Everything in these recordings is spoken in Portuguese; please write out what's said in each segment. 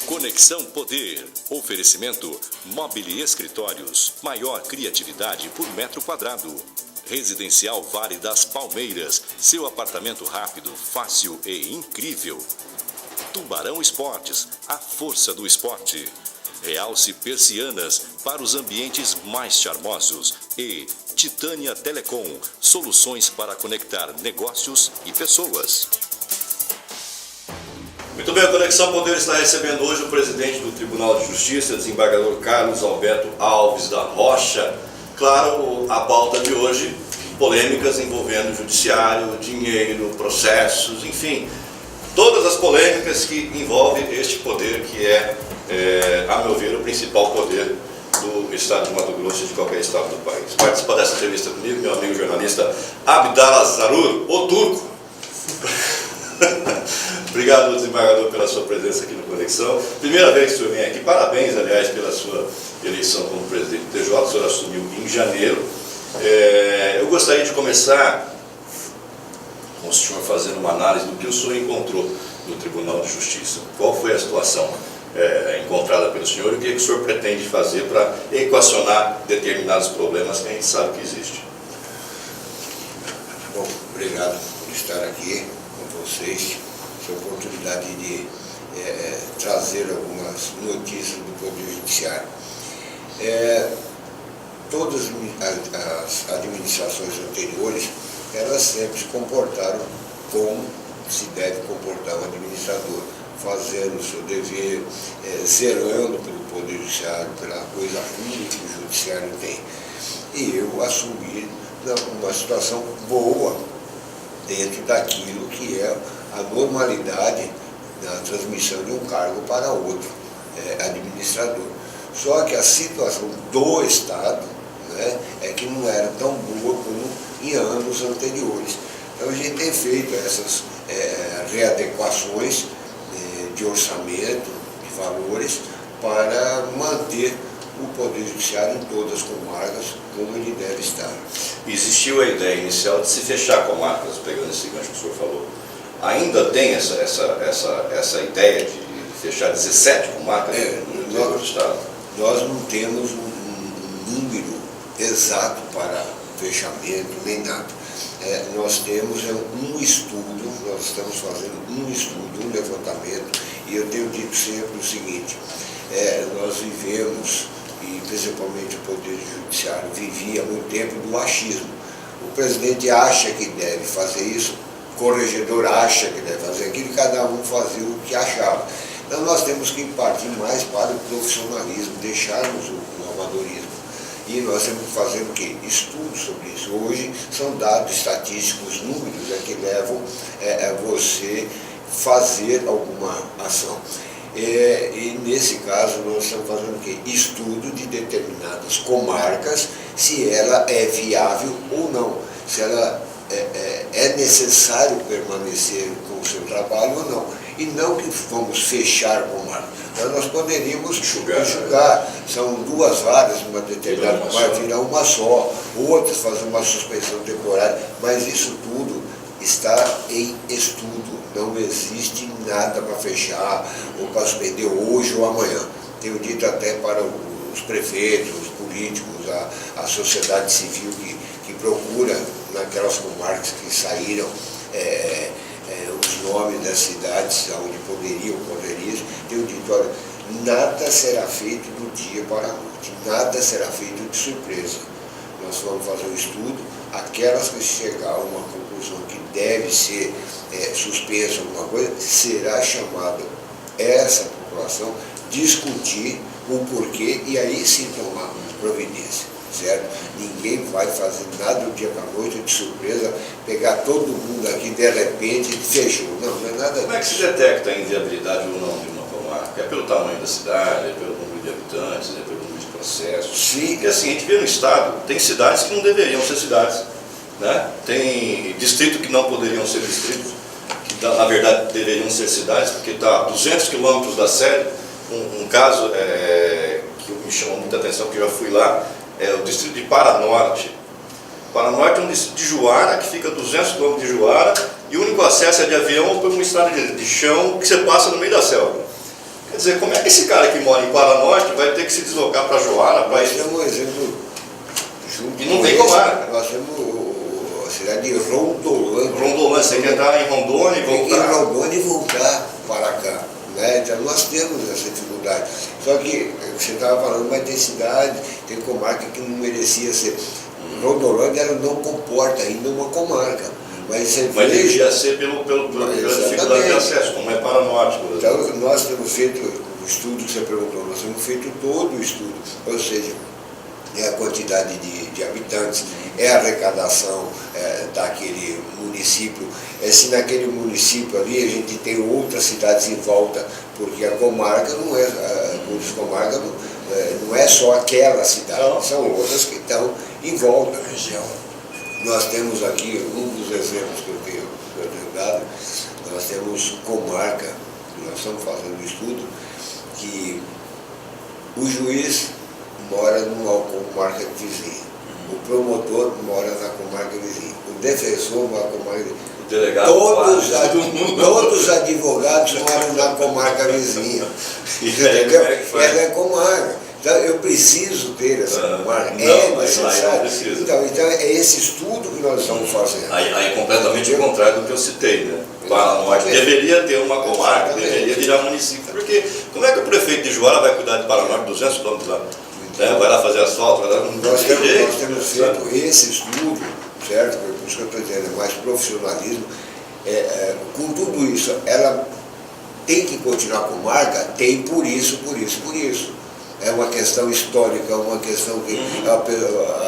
Conexão Poder. Oferecimento Mobile Escritórios. Maior criatividade por metro quadrado. Residencial Vale das Palmeiras. Seu apartamento rápido, fácil e incrível. Tubarão Esportes. A força do esporte. Realce Persianas para os ambientes mais charmosos. E Titânia Telecom. Soluções para conectar negócios e pessoas. Muito bem, a Conexão Poder está recebendo hoje o presidente do Tribunal de Justiça, desembargador Carlos Alberto Alves da Rocha. Claro, a pauta de hoje, polêmicas envolvendo o judiciário, dinheiro, processos, enfim, todas as polêmicas que envolvem este poder que a meu ver, o principal poder do estado de Mato Grosso e de qualquer estado do país. Participa dessa entrevista comigo, meu amigo jornalista Abdallah Zarur, o Turco. Obrigado, desembargador, pela sua presença aqui no Conexão. Primeira vez que o senhor vem aqui, parabéns, aliás, pela sua eleição como presidente do TJ, o senhor assumiu em janeiro. Eu gostaria de começar com o senhor fazendo uma análise do que o senhor encontrou no Tribunal de Justiça. Qual foi a situação encontrada pelo senhor e o que o senhor pretende fazer para equacionar determinados problemas que a gente sabe que existem? Bom, obrigado por estar aqui com vocês. A oportunidade de trazer algumas notícias do Poder Judiciário. Todas as administrações anteriores, elas sempre se comportaram como se deve comportar um administrador, fazendo o seu dever, zelando pelo Poder Judiciário, pela coisa ruim que o Judiciário tem. E eu assumi uma situação boa dentro daquilo que é a normalidade na transmissão de um cargo para outro administrador. Só que a situação do Estado, né, é que não era tão boa como em anos anteriores. Então a gente tem feito essas readequações de orçamento, de valores, para manter o Poder Judiciário em todas as comarcas como ele deve estar. Existiu a ideia inicial de se fechar comarcas, pegando esse gancho que o senhor falou. Ainda tem essa ideia de fechar 17 comarcas no Estado? Nós não temos um número exato para fechamento, nem nada. Nós temos um estudo, nós estamos fazendo um estudo, um levantamento, e eu tenho dito sempre o seguinte, nós vivemos, e principalmente o Poder Judiciário vivia há muito tempo do achismo. O presidente acha que deve fazer isso, o corregedor acha que deve fazer aquilo, e cada um fazia o que achava. Então nós temos que partir mais para o profissionalismo, deixarmos o amadorismo. E nós temos que fazer o quê? Estudos sobre isso. Hoje são dados estatísticos, números que levam você fazer alguma ação. E nesse caso nós estamos fazendo o quê? Estudo de determinadas comarcas, se ela é viável ou não, se ela é necessário permanecer com o seu trabalho ou não. E não que vamos fechar comarca. Nós poderíamos enxugar. São duas varas numa determinada comarca, virar uma só, outras fazer uma suspensão temporária, mas isso tudo está em estudo. Não existe nada para fechar ou para suspender hoje ou amanhã. Tenho dito até para os prefeitos, os políticos, a sociedade civil que procura naquelas comarcas que saíram os nomes das cidades onde poderiam, tenho dito, olha, nada será feito do dia para a noite, nada será feito de surpresa. Nós vamos fazer um estudo, aquelas que chegar a uma conclusão que deve ser suspensa alguma coisa, será chamada essa população, discutir o porquê e aí sim tomar providência. Certo? Ninguém vai fazer nada do dia para a noite, de surpresa, pegar todo mundo aqui de repente e fechou. Não é nada. Como é que se detecta a inviabilidade ou não de uma comarca? É pelo tamanho da cidade, é pelo número de habitantes, é pelo número de processos? Sim. Porque assim, a gente vê no Estado, tem cidades que não deveriam ser cidades, né? Tem distritos que não poderiam ser distritos, que na verdade deveriam ser cidades, porque está a 200 quilômetros da sede. Um caso que me chamou muita atenção, que eu já fui lá, é o distrito de Paranorte. Paranorte é um distrito de Juara, que fica a 200 km de Juara, e o único acesso é de avião ou por uma estrada de chão que você passa no meio da selva. Quer dizer, como é que esse cara que mora em Paranorte vai ter que se deslocar para Joara, para Nós isso? temos um exemplo junto E não com tem esse, comarca. Nós temos a cidade de Rondolândia. Rondônia, você quer entrar em Rondônia e Tem que ir em voltar? Rondônia e voltar para cá. Né? Então nós temos essa dificuldade. Só que você estava falando, mas tem cidade, tem comarca que não merecia ser. Rondolândia ela não comporta ainda uma comarca. Mas você Mas veja. devia ser pela dificuldade de acesso, como é Paranorte, por exemplo. Então nós temos feito o estudo que você perguntou, nós temos feito todo o estudo, ou seja, é a quantidade de habitantes, é a arrecadação daquele município, se naquele município ali a gente tem outras cidades em volta, porque a comarca não é, a comarca não é só aquela cidade, Não. são outras que estão em volta. Nós temos aqui um dos exemplos que eu tenho dado, nós temos comarca, nós estamos fazendo um estudo que o juiz mora numa comarca vizinha, o promotor mora na comarca vizinha, o defensor mora na comarca vizinha. O delegado, Todos os advogados moram na comarca vizinha. Entendeu? Ela é comarca. Então eu preciso ter essa comarca. É necessário. Então é esse estudo que nós estamos fazendo. Aí é completamente o contrário do que eu citei, né? Paranorte deveria ter uma comarca, deveria virar município, porque como é que o prefeito de Joara vai cuidar de Paranorte 200 quilômetros lá? Vai lá fazer asfalto, vai lá, Nós temos feito esse estudo, certo? Por isso que eu estou dizendo, é mais profissionalismo. Com tudo isso, ela tem que continuar com marca? Tem por isso. É uma questão histórica, uma questão que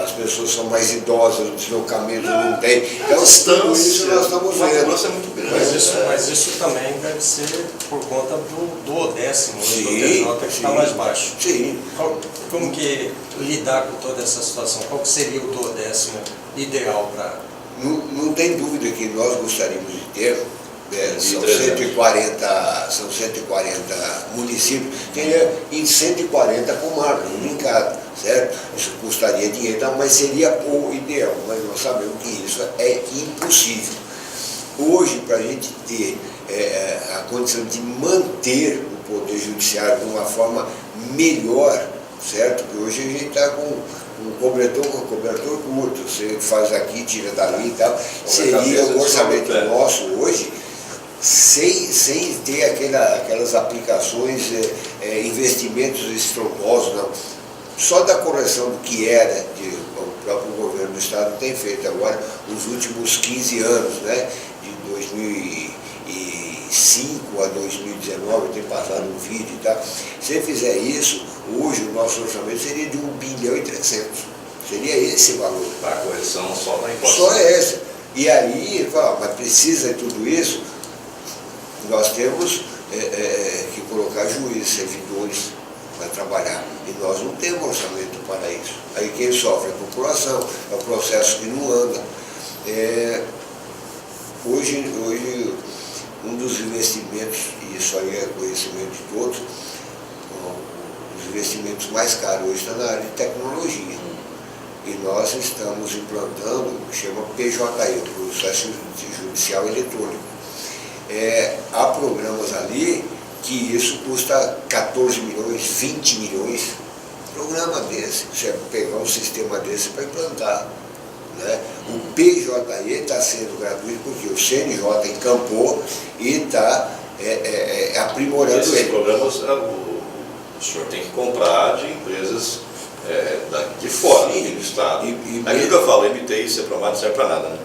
as pessoas são mais idosas, o deslocamento não tem. Então, tudo isso nós estamos vendo. É muito grande. Mas isso também deve ser por conta do odécimo, Sim, do TJ, que está mais baixo. Sim. Como que lidar com toda essa situação? Qual que seria o duodécimo ideal para... Não tem dúvida que nós gostaríamos de ter, são 140 municípios, teria em 140 comarcas, brincado, certo? Isso custaria dinheiro, mas seria o ideal, mas nós sabemos que isso é impossível. Hoje, para a gente ter a condição de manter o Poder Judiciário de uma forma melhor, certo? Porque hoje a gente está com um cobertor curto, você faz aqui, tira dali e tal, seria o orçamento nosso hoje, sem ter aquelas aplicações, investimentos estrondosos, não. Só da correção do que era, o próprio governo do Estado tem feito agora, nos últimos 15 anos, né, de 2005 a 2019, tem passado um vídeo e tal. Se você fizer isso, hoje o nosso orçamento seria de 1,3 bilhão. Seria esse valor. A correção só da inflação. Só essa. E aí, mas precisa de tudo isso? Nós temos que colocar juízes, servidores para trabalhar. E nós não temos orçamento para isso. Aí quem sofre é a população, é o processo que não anda. Hoje, um dos investimentos, e isso aí é conhecimento de todos, os investimentos mais caros hoje está na área de tecnologia. E nós estamos implantando o que chama PJE, Processo Judicial Eletrônico. Há programas ali que isso custa 14 milhões, 20 milhões. Programa desse, você pegar um sistema desse para implantar. Né? O PJE está sendo gratuito porque o CNJ encampou e está aprimorando Esses ele. programas o senhor tem que comprar de empresas de fora, Sim, do Estado. e Aquilo que eu falo, MTI, CEPROMAT, não serve para nada, né?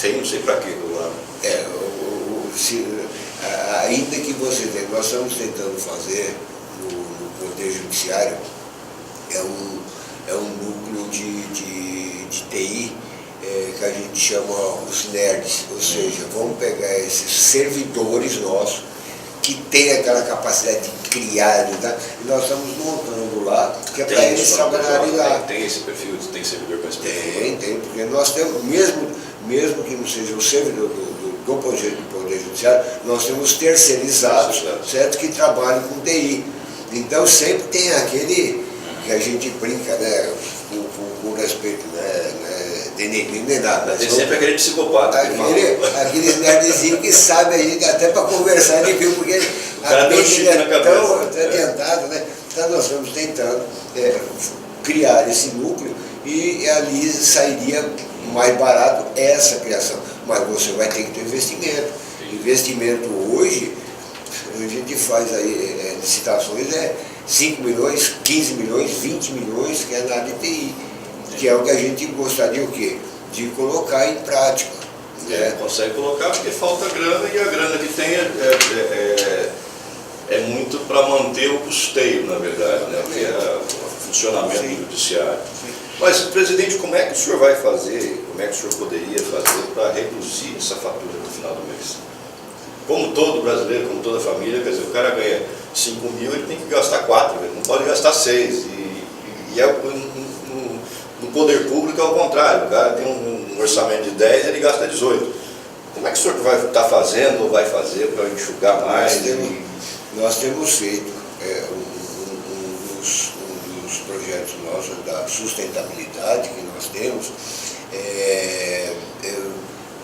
Tem não sei para quê. Ainda que você tenha, nós estamos tentando fazer no Poder Judiciário, é um núcleo de TI que a gente chama os nerds, ou seja, vamos pegar esses servidores nossos que têm aquela capacidade de criar, e nós estamos montando lá, que é para eles trabalharem lá. Tem esse perfil, tem servidor com esse perfil? Tem, porque nós temos, mesmo que não seja o servidor do Poder Judiciário, nós temos terceirizados, certo, que trabalham com TI. Então sempre tem aquele que a gente brinca, né, com respeito, né, denegrindo nem nada. Tem sempre aquele psicopata. Aqueles nerdzinhos que sabem aí, até para conversar, porque cara deu um chip na cabeça. Tão adiantado, né? Então nós estamos tentando criar esse núcleo e ali sairia mais barato essa criação. Mas você vai ter que ter investimento. Investimento hoje, a gente faz aí licitações, 5 milhões, 15 milhões, 20 milhões, que é na área de TI, que é o que a gente gostaria o quê? De colocar em prática. Consegue colocar porque falta grana, e a grana que tem é muito para manter o custeio, na verdade, né? Que é o funcionamento do judiciário. Mas, presidente, como é que o senhor vai fazer, como é que o senhor poderia fazer para reduzir essa fatura no final do mês? Como todo brasileiro, como toda família, quer dizer, o cara ganha 5 mil, ele tem que gastar 4, ele não pode gastar 6. No poder público é o contrário, o cara tem um orçamento de 10, ele gasta 18. Como é que o senhor vai estar fazendo ou vai fazer para enxugar mais? Nós temos feito um dos projetos nossos da sustentabilidade que nós temos.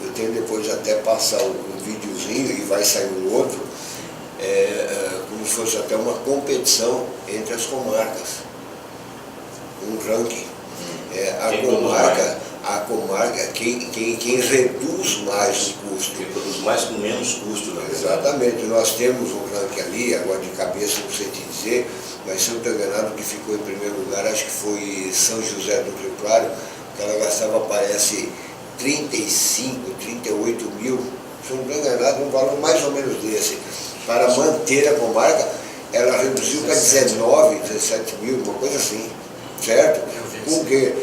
Eu tenho depois até passar um videozinho e vai sair um outro, como se fosse até uma competição entre as comarcas, um ranking. A comarca, quem reduz mais o custo. Quem produz mais com menos custo, na verdade. Exatamente, nós temos um ranking ali, agora de cabeça não sei te dizer, mas se eu estou enganado, que ficou em primeiro lugar, acho que foi São José do Rio Claro, que ela gastava, parece, 35, 38 mil, se eu não estou enganado, um valor mais ou menos desse. Para manter a comarca, ela reduziu para 19, 17 mil, uma coisa assim, certo? Com o quê?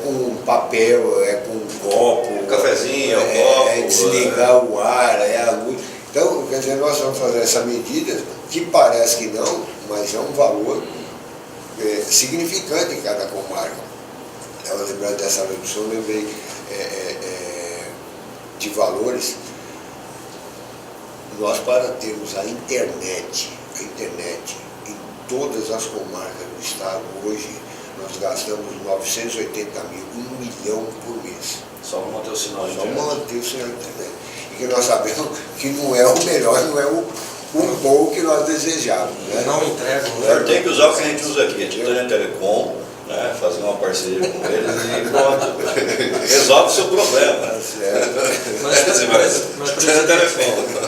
Com papel, com copo, um cafezinho, copo, desligar o ar, a luz. Então, quer dizer, nós vamos fazer essa medida, que parece que não, mas é um valor significante em cada comarca. Estava lembrando dessa redução, lembrei de valores. Nós, para termos a internet em todas as comarcas do estado hoje, nós gastamos 980 mil, 1 milhão por mês. Só para manter o sinal de internet. Só manter o sinal de internet. E que nós sabemos que não é o melhor, não é o bom que nós desejávamos. Né? Não entregam. O senhor tem que usar o que a gente usa aqui, a Titânia Telecom, né? Fazer uma parceria com eles e pronto. Resolve o seu problema. Mas presidente,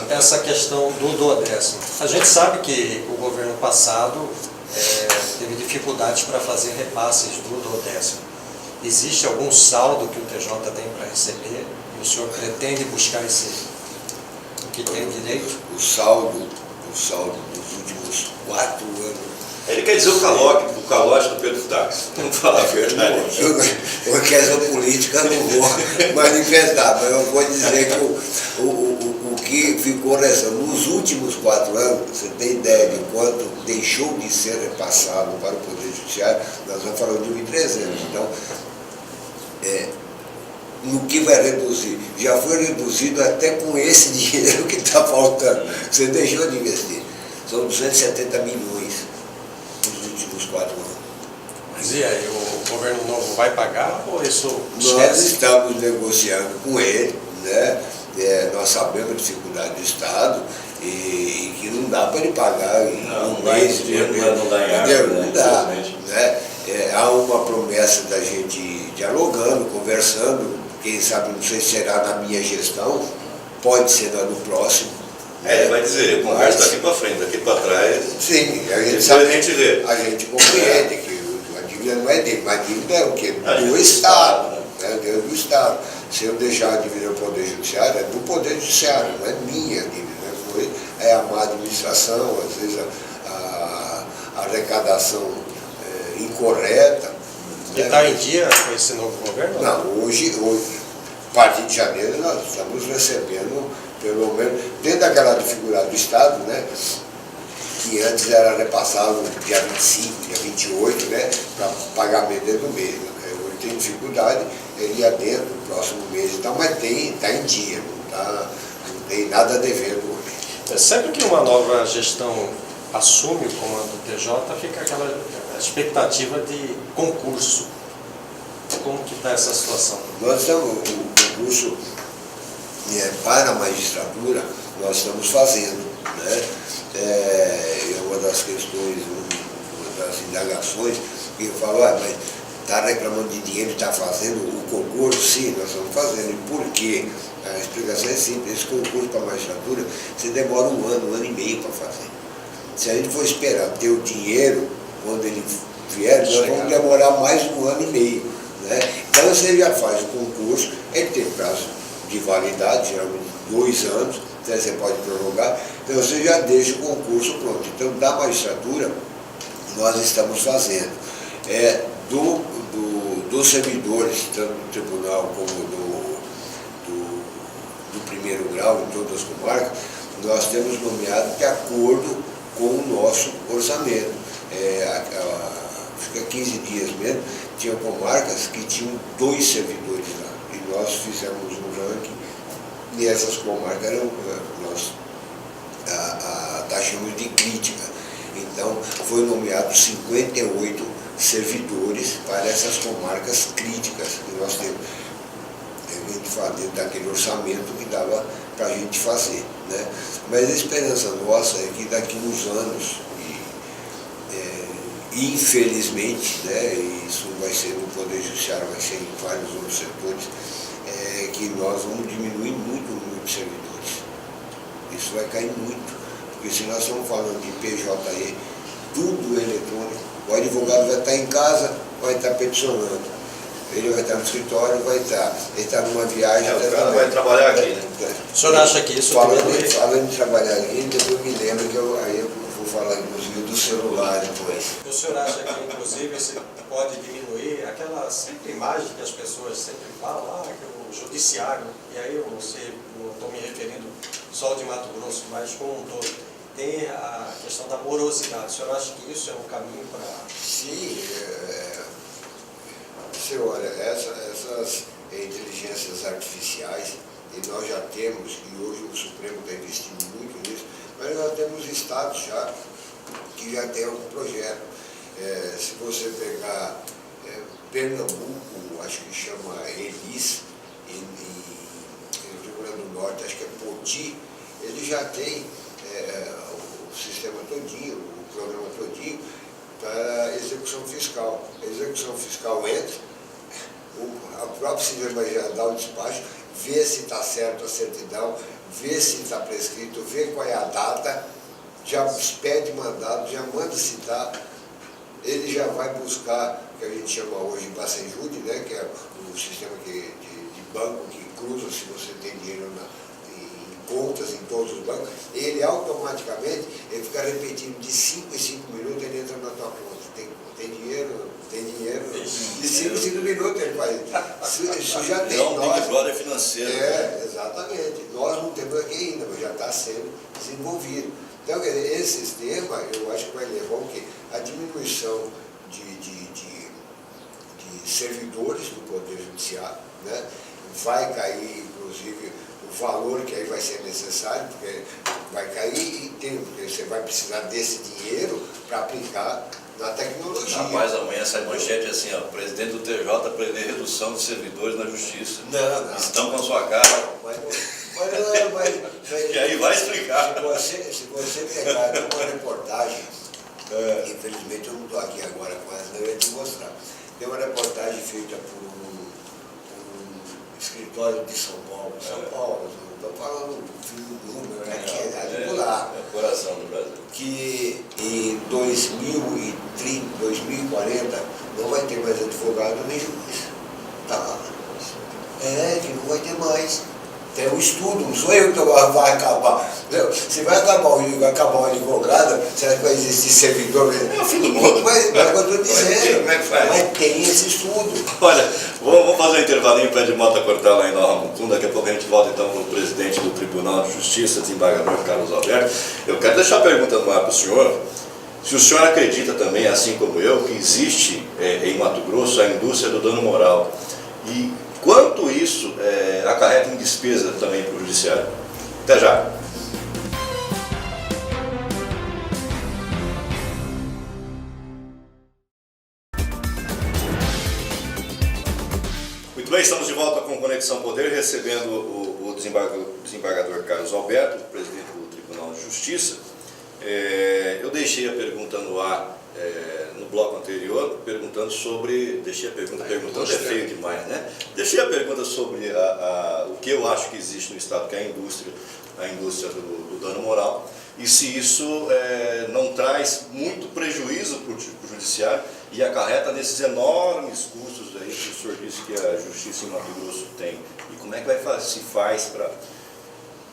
essa questão do duodécimo. A gente sabe que o governo passado teve dificuldades para fazer repasses do duodécimo. Existe algum saldo que o TJ tem para receber e o senhor pretende buscar o que tem direito? O saldo dos últimos 4 anos. Ele quer dizer o calote do Pedro Táxi, vamos falar a verdade. Porque essa política eu não vou manifestar, mas eu vou dizer que o que ficou nos últimos 4 anos, você tem ideia de quanto deixou de ser repassado para o Poder Judiciário, nós vamos falar de 1.300. Então, no que vai reduzir? Já foi reduzido até com esse dinheiro que está faltando. Você deixou de investir. São 270 milhões nos últimos 4 anos. Mas e aí, o governo novo vai pagar ou isso Nós estamos negociando com ele, né? Nós sabemos a dificuldade do Estado e que não dá para ele pagar em um mês. Não dá em árvore, não dá. Né? Há uma promessa da gente dialogando, conversando, quem sabe, não sei se será na minha gestão, pode ser no próximo. Ele vai dizer, conversa daqui para frente, daqui para trás. Sim, a gente sabe, a gente vê. A gente compreende que a dívida não é dele, mas a dívida é o quê? Do Estado. Do Estado. Se eu deixar a dívida do Poder Judiciário, é do Poder Judiciário, não é minha dívida. É a má administração, às vezes a arrecadação incorreta. E está em dia com esse novo governo? Não, hoje, a partir de janeiro, nós estamos recebendo, pelo menos, dentro daquela dificuldade do Estado, né, que antes era repassado dia 25, dia 28, né, para pagamento dentro do mês. Hoje tem dificuldade, ele ia dentro do próximo mês e tal, mas está em dia, não tem nada devendo hoje. Sempre que uma nova gestão assume o comando do TJ, fica aquela expectativa de concurso. Como que está essa situação? Nós estamos, o concurso para a magistratura, nós estamos fazendo. né? É uma das questões, uma das indagações, que eu falo, mas está reclamando de dinheiro, está fazendo o concurso? Sim, nós estamos fazendo. E por quê? A explicação é simples. Esse concurso para a magistratura, você demora um ano e meio para fazer. Se a gente for esperar ter o dinheiro, quando ele vier, nós vamos demorar mais um ano e meio. Né? Então você já faz o concurso, ele tem prazo de validade, geralmente 2 anos, então você pode prorrogar, então você já deixa o concurso pronto. Então da magistratura, nós estamos fazendo. Dos servidores, tanto do tribunal como do primeiro grau, em todas as comarcas, nós temos nomeado de acordo com o nosso orçamento. Fica 15 dias mesmo, tinha comarcas que tinham 2 servidores lá, e nós fizemos um ranking, e essas comarcas nós taxamos de crítica. Então, foi nomeado 58 servidores para essas comarcas críticas que nós temos. A gente faz dentro daquele orçamento que dava para a gente fazer. Né? Mas a esperança nossa é que daqui uns anos, infelizmente, né, e isso vai ser no Poder Judiciário, vai ser em vários outros setores, que nós vamos diminuir muito o número de servidores. Isso vai cair muito, porque se nós estamos falando de PJE, tudo eletrônico, o advogado vai estar em casa, vai estar peticionando, ele vai estar no escritório, ele está numa viagem. O cara vai trabalhar aqui, né? O senhor acha que isso... Falando de trabalhar aqui, depois me lembro que eu vou falar inclusive do celular depois. O senhor acha que inclusive isso pode diminuir aquela sempre imagem que as pessoas sempre falam, que o judiciário, e aí eu não estou me referindo só ao de Mato Grosso, mas como um todo, tem a questão da morosidade. O senhor acha que isso é um caminho para... Sim, você olha, essas inteligências artificiais, e nós já temos, e hoje o Supremo está investindo muito nisso, mas nós temos estados já que já tem algum projeto. Se você pegar Pernambuco, acho que chama Elis, em Rio Grande do Norte, acho que é Poti, ele já tem o sistema todinho, o programa todinho para execução fiscal. A execução fiscal entra, a própria sistema já dá o despacho, vê se está certo a certidão, vê se está prescrito, vê qual é a data, já pede mandado, já manda citar, ele já vai buscar, o que a gente chama hoje de Bacenjude, né, que é o sistema de banco que cruza se você tem dinheiro em contas em todos os bancos, ele automaticamente ele fica repetindo de 5 em 5 minutos, ele entra na tua conta. Tem dinheiro, de 5 em 5 minutos ele faz. Isso já tem. É um Big Brother financeiro. Exatamente. Nós não temos aqui ainda, mas já está sendo desenvolvido. Então, quer dizer, esse sistema, eu acho que vai levar o quê? A diminuição de servidores do Poder Judiciário, né? Vai cair, inclusive, o valor que aí vai ser necessário, porque vai cair em tempo, porque você vai precisar desse dinheiro para aplicar na tecnologia. Rapaz, amanhã sai manchete assim, ó, o presidente do TJ prevê redução de servidores na justiça. Não. Estão com a sua cara. E aí vai explicar. Se você pegar uma reportagem, infelizmente eu não estou aqui agora com ela, eu ia te mostrar. Tem uma reportagem feita por um escritório de São Paulo. Não estou falando do filho do número, é de lá. É o coração do Brasil. Que em 2030, 2040 não vai ter mais advogado nem juiz. Tá lá. Que não vai ter mais. Tem um estudo, não sou eu que vai acabar. Se vai acabar o advogado, será que vai existir servidor? É o fim do mundo. Mas é o que eu estou dizendo. Como é que faz? Mas tem esse estudo. Olha, vamos fazer um intervalinho para Edmota cortar lá em Nova Mutum. Daqui a pouco a gente volta então para o presidente do Tribunal de Justiça, desembargador Carlos Alberto. Eu quero deixar a pergunta no ar para o senhor. Se o senhor acredita também, assim como eu, que existe em Mato Grosso a indústria do dano moral. E quanto isso acarreta em despesa também para o judiciário? Até já. Muito bem, estamos de volta com Conexão Poder, recebendo o desembargador Carlos Alberto, presidente do Tribunal de Justiça. Justiça, eu deixei a pergunta no ar no bloco anterior, perguntando sobre... Deixei a pergunta perguntando, é feio demais, né? Deixei a pergunta sobre o que eu acho que existe no Estado, que é a indústria do dano moral, e se isso não traz muito prejuízo para o Judiciário e acarreta nesses enormes custos aí que o senhor disse que a Justiça em Mato Grosso tem. E como é que se faz para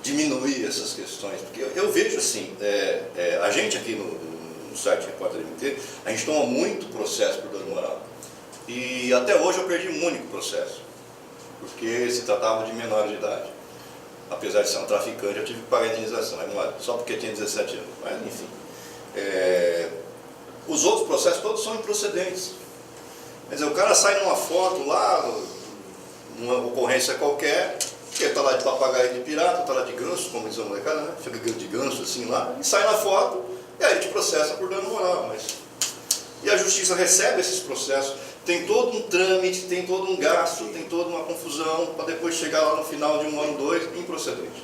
diminuir essas questões? Porque eu vejo assim, a gente aqui no site Repórter MT, a gente toma muito processo por dano moral. E até hoje eu perdi um único processo, porque se tratava de menores de idade. Apesar de ser um traficante, eu tive que pagar a indenização, só porque tinha 17 anos. Mas, enfim. Os outros processos todos são improcedentes. Quer dizer, o cara sai numa foto lá, numa ocorrência qualquer, que está lá de papagaio de pirata, está lá de ganso, como diz a molecada, né? Fica de ganso assim lá, e sai na foto, e aí te processa por dano moral. E a Justiça recebe esses processos, tem todo um trâmite, tem todo um gasto, tem toda uma confusão, para depois chegar lá no final de um ano, dois, improcedente.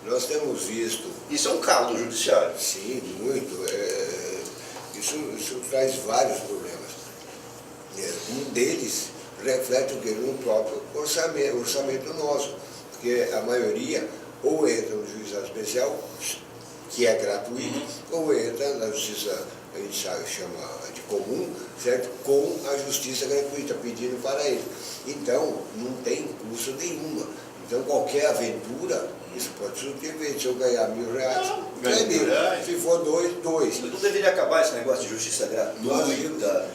Nós temos visto... Isso é um calo do Judiciário. Sim, muito. Isso traz vários problemas. Um deles reflete o que? No próprio orçamento nosso, porque a maioria ou entra no juizado especial, que é gratuito, ou entra na justiça, a gente chama de comum, certo? Com a justiça gratuita, pedindo para ele. Então, não tem custo nenhuma. Então, qualquer aventura, isso pode surpreender. Se eu ganhar R$1.000, ganha R$1.000. Se for dois. Não deveria acabar esse negócio de justiça gratuita,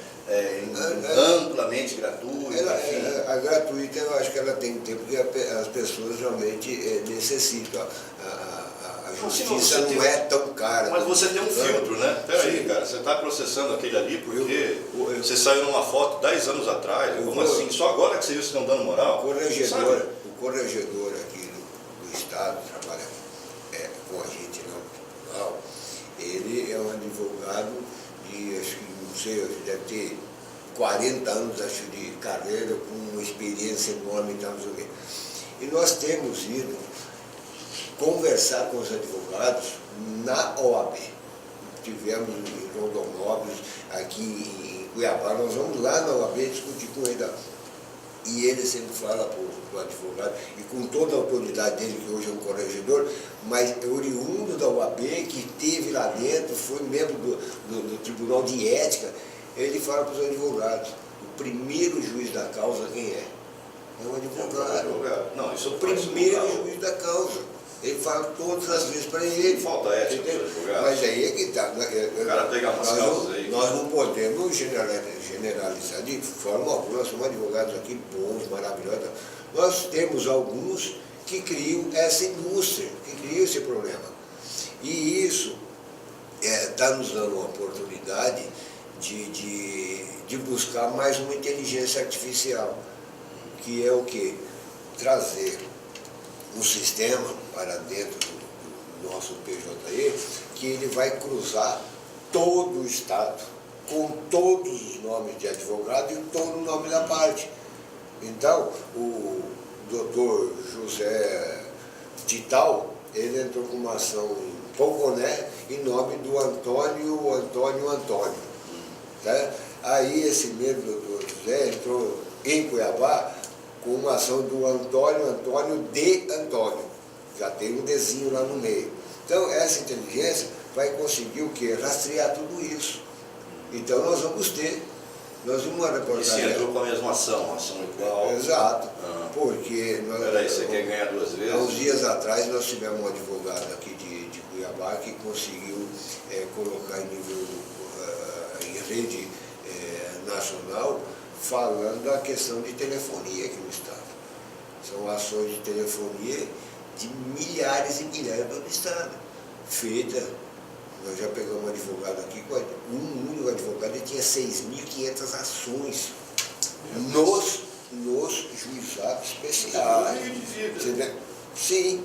amplamente gratuita? A gratuita, eu acho que ela tem que ter, porque as pessoas realmente necessitam. A justiça não é tão cara. Mas você tem um filtro, né? Peraí, cara, você está processando aquele ali porque você saiu numa foto 10 anos atrás. Como assim? Só agora que você viu se não dando moral? O corregedor aqui do Estado, trabalha com a gente no tribunal, ele é um advogado de, acho que, não sei, deve ter 40 anos, acho, de carreira, com uma experiência enorme, então, não sei o quê. E nós temos ido conversar com os advogados na OAB. Tivemos em Rondonópolis, aqui em Cuiabá, nós vamos lá na OAB discutir com ele. E ele sempre fala para o advogado, e com toda a autoridade dele, que hoje é um corregedor, mas é oriundo da OAB, que esteve lá dentro, foi membro do Tribunal de Ética, ele fala para os advogados, o primeiro juiz da causa quem é? É um advogado. Não, isso é o primeiro juiz da causa. Ele fala todas as vezes para ele. Falta ética para os advogados. Mas aí é que está. O cara pega umas causas aí. Nós não podemos generalizar de forma alguma. Nós somos advogados aqui bons, maravilhosos. Nós temos alguns que criam essa indústria, que criam esse problema. E isso está nos dando uma oportunidade de buscar mais uma inteligência artificial, que é o quê? Trazer um sistema para dentro do nosso PJE, que ele vai cruzar todo o Estado, com todos os nomes de advogado e todo o nome da parte. Então, o doutor José Tital, ele entrou com uma ação em Poconé, em nome do Antônio. Tá? Aí esse mesmo doutor José entrou em Cuiabá com uma ação do Antônio de Antônio. Já tem um desenho lá no meio. Então, essa inteligência vai conseguir o quê? Rastrear tudo isso. Então, nós vamos uma reportagem... E se entrou com a mesma ação igual... Exato. Porque... Peraí, você quer ganhar duas vezes? Há uns dias atrás, nós tivemos um advogado aqui de Cuiabá que conseguiu colocar em rede nacional, falando a questão de telefonia aqui no Estado. São ações de telefonia de milhares e milhares do Estado. Feita, nós já pegamos um advogado aqui, um único advogado, ele tinha 6.500 ações nos juizados especiais. Sim.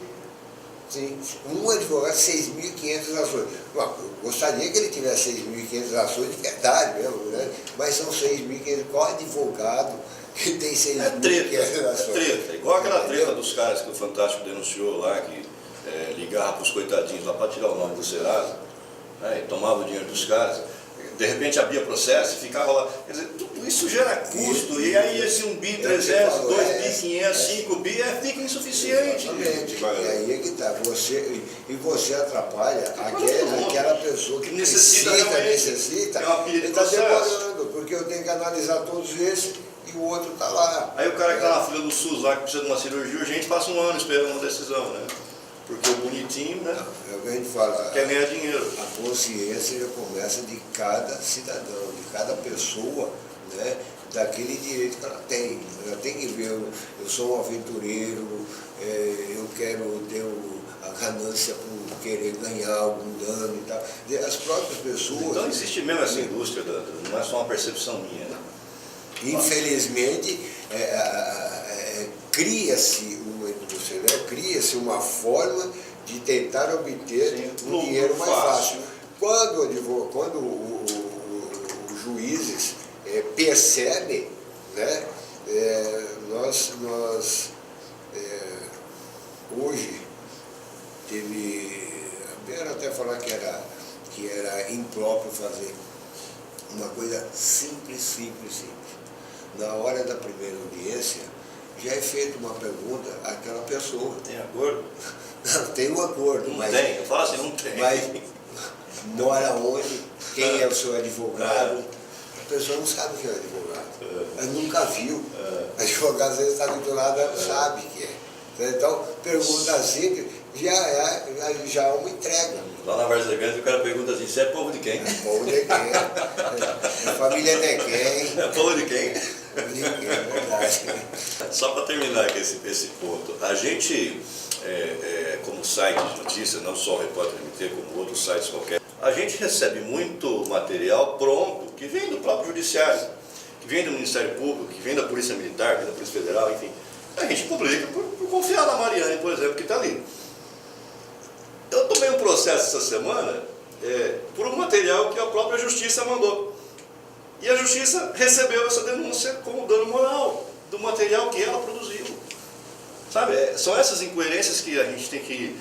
Um advogado, 6.500 ações. Bom, eu gostaria que ele tivesse 6.500 ações de verdade mesmo, né? Mas são 6.500. Qual advogado que tem 6.500 ações? É treta. Igual aquela treta dos caras que o Fantástico denunciou lá, que ligava para os coitadinhos lá para tirar o nome do Serasa, né, e tomava o dinheiro dos caras, de repente abria processo e ficava lá. Quer dizer, tudo isso gera custo, e aí esse 1 bi 300, 2 bi 500, 5 bi, fica insuficiente. Exatamente. E aí é que está, você atrapalha aquela pessoa que necessita, ele está demorando, porque eu tenho que analisar todos esses e o outro está lá. Aí o cara que está na fila do SUS lá, que precisa de uma cirurgia urgente, passa um ano esperando uma decisão, né? Porque o bonitinho, né? É o que a gente fala. Quer ganhar dinheiro. A consciência já começa de cada cidadão, de cada pessoa, né? Daquele direito que ela tem. Ela tem que ver, eu sou um aventureiro, eu quero ter a ganância por querer ganhar algum dano e tal. As próprias pessoas... Então existe mesmo essa indústria, não é só uma percepção minha, né? Infelizmente, cria-se uma indústria, né? Cria-se uma forma de tentar obter um dinheiro mais fácil. Quando os juízes percebem, né? Nós hoje era até falar que era impróprio fazer uma coisa simples. Na hora da primeira audiência, já é feita uma pergunta àquela pessoa. Tem acordo? Não, tem um acordo. Não tem, eu falo assim, não tem. Mas mora onde, quem é o seu advogado, a pessoa não sabe quem é o advogado. Ela nunca viu. O advogado às vezes está do lado, ela sabe que é. Então, pergunta simples, já é uma entrega. Lá na Várzea Grande o cara pergunta assim, você é povo de quem? É povo de quem? Família de quem? É povo de quem? É verdade. Só para terminar aqui esse ponto, a gente, como site de notícias, não só o Repórter MT, como outros sites qualquer, a gente recebe muito material pronto, que vem do próprio Judiciário, que vem do Ministério Público, que vem da Polícia Militar, que vem da Polícia Federal, enfim. A gente publica por confiar na Mariane, por exemplo, que está ali. Eu tomei um processo essa semana por um material que a própria Justiça mandou. E a Justiça recebeu essa denúncia como dano moral do material que ela produziu. Sabe, são essas incoerências que a gente tem que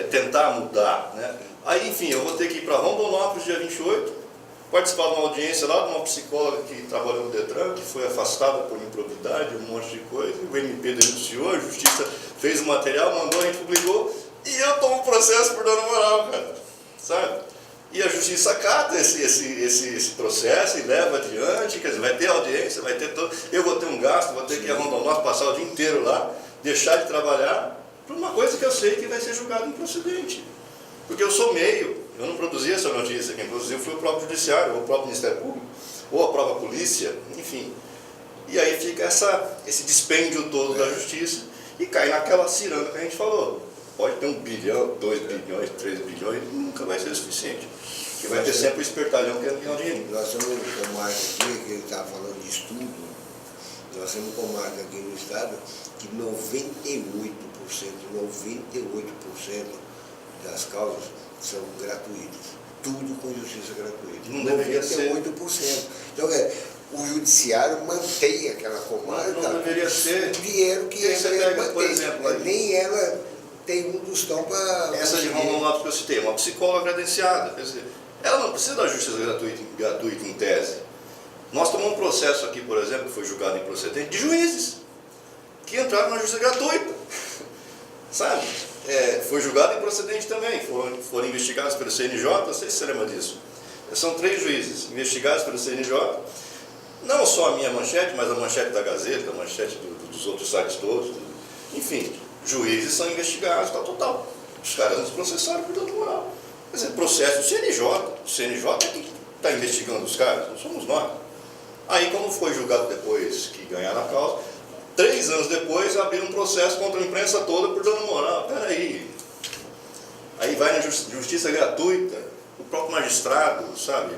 tentar mudar, né? Aí, enfim, eu vou ter que ir para Rondonópolis dia 28, participar de uma audiência lá de uma psicóloga que trabalhou no Detran, que foi afastada por improbidade, um monte de coisa. O MP denunciou, a Justiça fez o material, mandou, a gente publicou, e eu tomo processo por dano moral, cara. Sabe? E a Justiça acata esse processo e leva adiante, quer dizer, vai ter audiência, vai ter todo... Eu vou ter um gasto, vou ter que ir a Rondonópolis, passar o dia inteiro lá, deixar de trabalhar, por uma coisa que eu sei que vai ser julgada improcedente. Porque eu sou meio, eu não produzi essa notícia, quem produziu foi o próprio Judiciário, ou o próprio Ministério Público, ou a própria polícia, enfim. E aí fica esse dispêndio todo da Justiça e cai naquela ciranda que a gente falou. Pode ter 1 bilhão, 2 bilhões, 3 bilhões, nunca vai ser suficiente. Porque vai ter sempre o espertalhão que é o dinheiro. Nós temos uma marca aqui, que ele estava falando de estudo, nós temos uma marca aqui no estado que 98% das causas são gratuitas. Tudo com justiça gratuita. Não deveria 98%. Então, o judiciário mantém aquela comarca. Não deveria ser. O dinheiro que você pega, por exemplo, nem ela tem um tostão para... Essa de Rondonópolis que eu citei, uma psicóloga credenciada. Quer dizer, ela não precisa da justiça gratuita em tese. Nós tomamos um processo aqui, por exemplo, que foi julgado improcedente, de juízes que entraram na justiça gratuita. Sabe? Foi julgado improcedente também, foram investigados pelo CNJ, não sei se você lembra disso. São 3 juízes investigados pelo CNJ, não só a minha manchete, mas a manchete da Gazeta, a manchete dos outros sites todos, enfim, juízes são investigados, total. Os caras nos processaram por dano moral. Quer dizer, processo do CNJ, o CNJ é quem está investigando os caras, não somos nós. Aí, como foi julgado depois que ganharam a causa, 3 anos depois abriram um processo contra a imprensa toda por dano moral. Peraí. Aí vai na justiça gratuita, o próprio magistrado, sabe?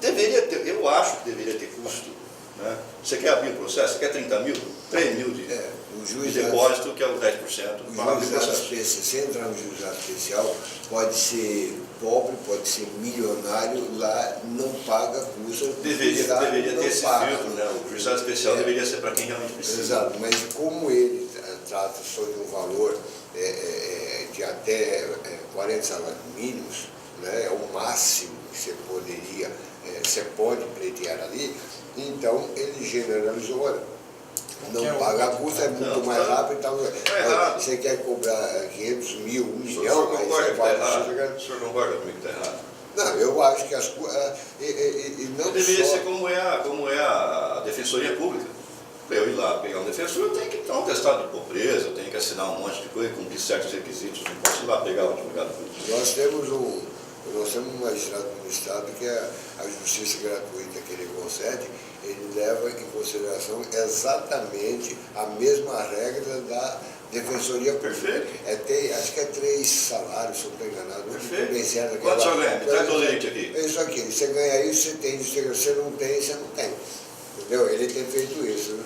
Deveria ter, eu acho que deveria ter custo. Né? Você quer abrir um processo? Você quer 30 mil? 3 mil de depósito, que é o 10%. O juizado especial, se entrar no juizado especial, pode ser pobre, pode ser milionário, lá não paga custo. Deveria ter esse filtro, né? O juizado especial deveria ser para quem realmente precisa. Exato, mas como ele trata sobre um valor de até 40 salários mínimos, né, é o máximo que você poderia, você pode pleitear ali, então ele generalizou, olha, não paga a custa, é muito mais rápido, então você quer cobrar 500 mil, 1 milhão, aí você vai... O senhor concorda comigo que está errado? Não, eu acho que as coisas... não deveria só... ser como é a Defensoria Pública. Para eu ir lá pegar um defensor, eu tenho que dar um testado de pobreza, eu tenho que assinar um monte de coisa, cumprir certos requisitos, não posso ir lá pegar o advogado público. Nós temos um magistrado no Estado que é a justiça gratuita que ele concede, ele leva em consideração exatamente a mesma regra da Defensoria Pública. Perfeito. Acho que é 3 salários, se eu não estou enganado. Perfeito. Quanto o senhor ganha? Me traz o leite aqui. É isso aqui, você ganha isso, você tem, você não tem, você não tem. Entendeu? Ele tem feito isso.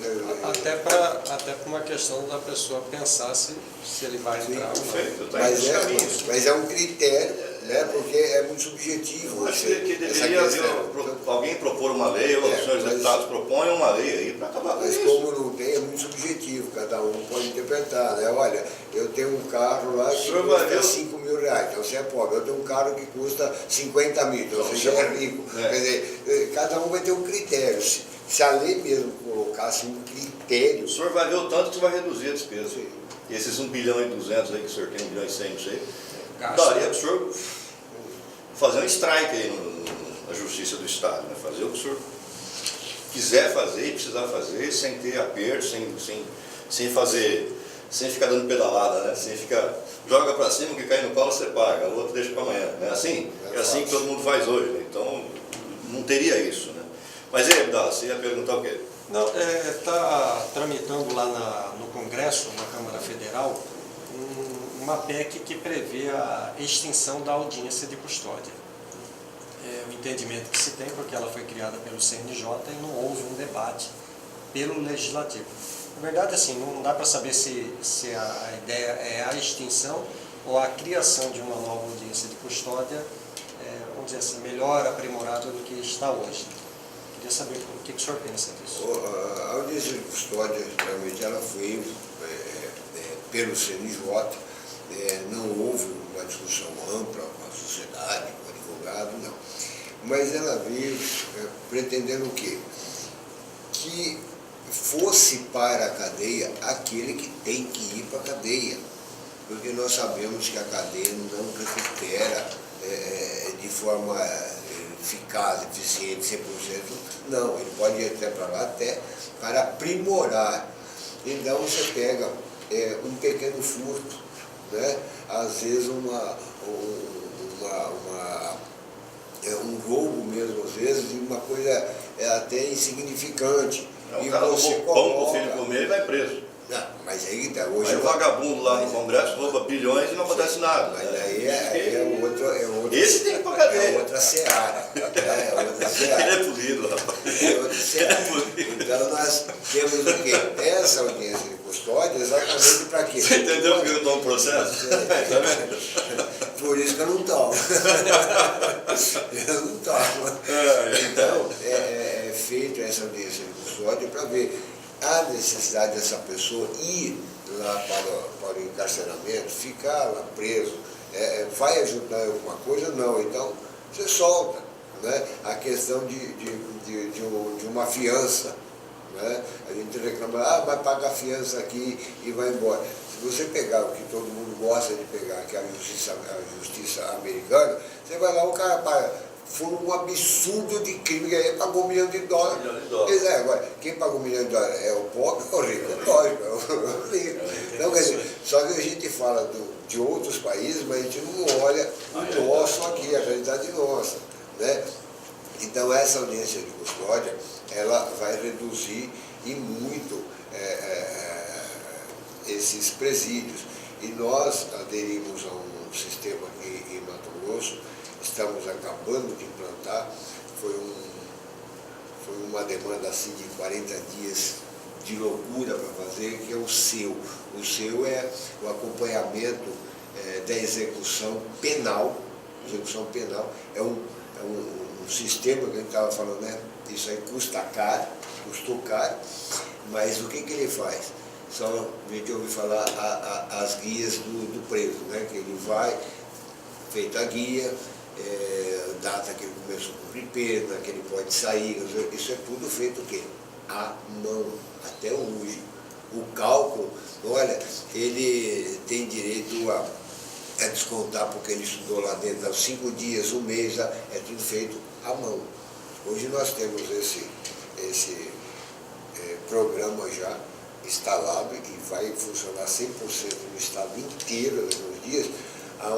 Até para uma questão da pessoa pensar se ele vai entrar ou não. Mas é um critério, né? Porque é muito subjetivo. Eu acho que deveria haver alguém propor uma lei, ou os senhores deputados propõem uma lei aí para acabar com isso. Mas como não tem, é muito subjetivo, cada um pode interpretar, né? Olha, eu tenho um carro lá que custa 5 mil reais, então você é pobre. Eu tenho um carro que custa 50 mil, então você já é rico. Quer dizer, cada um vai ter um critério. Se a lei mesmo colocasse um critério... O senhor vai ver o tanto que vai reduzir a despesa. Sim. E esses 1 bilhão e 200 aí que o senhor tem, 1 bilhão e 100, não sei, daria para o senhor fazer um strike aí na Justiça do Estado, né? Fazer o que o senhor quiser fazer e precisar fazer, sem ter aperto, sem ficar dando pedalada, né? Sem ficar, joga para cima, o que cai no colo você paga, o outro deixa para amanhã. Não é assim? É assim que todo mundo faz hoje, né? Então não teria isso, né? Mas aí, Abdala, você ia perguntar o quê? Não, está tramitando lá no Congresso, na Câmara Federal, uma PEC que prevê a extinção da audiência de custódia. O entendimento que se tem, porque ela foi criada pelo CNJ e não houve um debate pelo Legislativo. Na verdade, assim, não dá para saber se a ideia é a extinção ou a criação de uma nova audiência de custódia, vamos dizer assim, melhor aprimorada do que está hoje. Queria saber o que o senhor pensa disso. A audiência de custódia, realmente, ela foi pelo CNJ, não houve uma discussão ampla com a sociedade, com o advogado, não. Mas ela veio pretendendo o quê? Que fosse para a cadeia aquele que tem que ir para a cadeia. Porque nós sabemos que a cadeia não recupera de forma eficaz, eficiente, 100%. Não, ele pode ir até para lá até para aprimorar. Então você pega um pequeno furto, né? Às vezes um roubo mesmo, às vezes, de uma coisa até insignificante. O cara roubou pão para o filho comer e vai preso. Não, mas aí tá, hoje... Aí o vagabundo lá no Congresso rouba bilhões e não acontece nada. Mas aí é outro... Esse tem que ir pra cadeia. É outra seara. Ele é polido, rapaz. É outra seara. Então nós temos o quê? Essa audiência de custódia exatamente para quê? Você entendeu porque eu tomo processo? Por isso que eu não tomo. Eu não tomo. Então, é feita essa audiência de custódia para ver a necessidade dessa pessoa ir lá para o encarceramento, ficar lá preso, vai ajudar em alguma coisa? Não, então você solta, né? A questão de uma fiança, né? A gente reclama, vai pagar a fiança aqui e vai embora. Se você pegar o que todo mundo gosta de pegar, que é a justiça americana, você vai lá, o cara paga. Foi um absurdo de crime, que aí pagou $1 milhão. Agora, quem pagou $1 milhão é o pobre ou o rico? Lógico, é o rico. Então, quer dizer, só que a gente fala de outros países, mas a gente não olha o nosso aqui, a realidade nossa, né? Então, essa audiência de custódia, ela vai reduzir e muito esses presídios. E nós aderimos a um sistema aqui em Mato Grosso, estamos acabando de implantar, foi uma demanda assim de 40 dias de loucura para fazer, que é o SEU. O SEU é o acompanhamento da execução penal. Execução penal é um sistema que a gente estava falando, né? Isso aí custa caro, custou caro, mas o que ele faz? somente ouvi falar as guias do preso, né? Que ele vai, feita a guia, data que ele começou a cumprir pena, que ele pode sair, isso é tudo feito o quê? À mão, até hoje. O cálculo, olha, ele tem direito a descontar porque ele estudou lá dentro há 5 dias, um mês, é tudo feito à mão. Hoje nós temos esse programa já instalado e vai funcionar 100% no estado inteiro nos dias,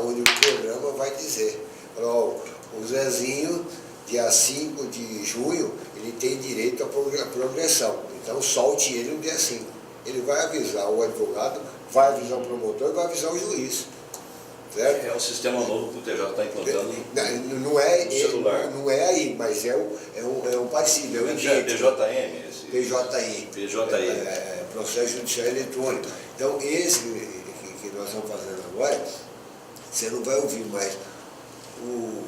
onde o programa vai dizer, o Zezinho, dia 5 de junho, ele tem direito à progressão, então solte ele no dia 5. Ele vai avisar o advogado, vai avisar o promotor e vai avisar o juiz. Certo? É o sistema novo que o TJ está implantando não é no celular. Não é aí, mas é um parecido, é um PJM, esse. PJI. Processo Judicial Eletrônico. Então, esse que nós estamos fazendo agora, você não vai ouvir mais. O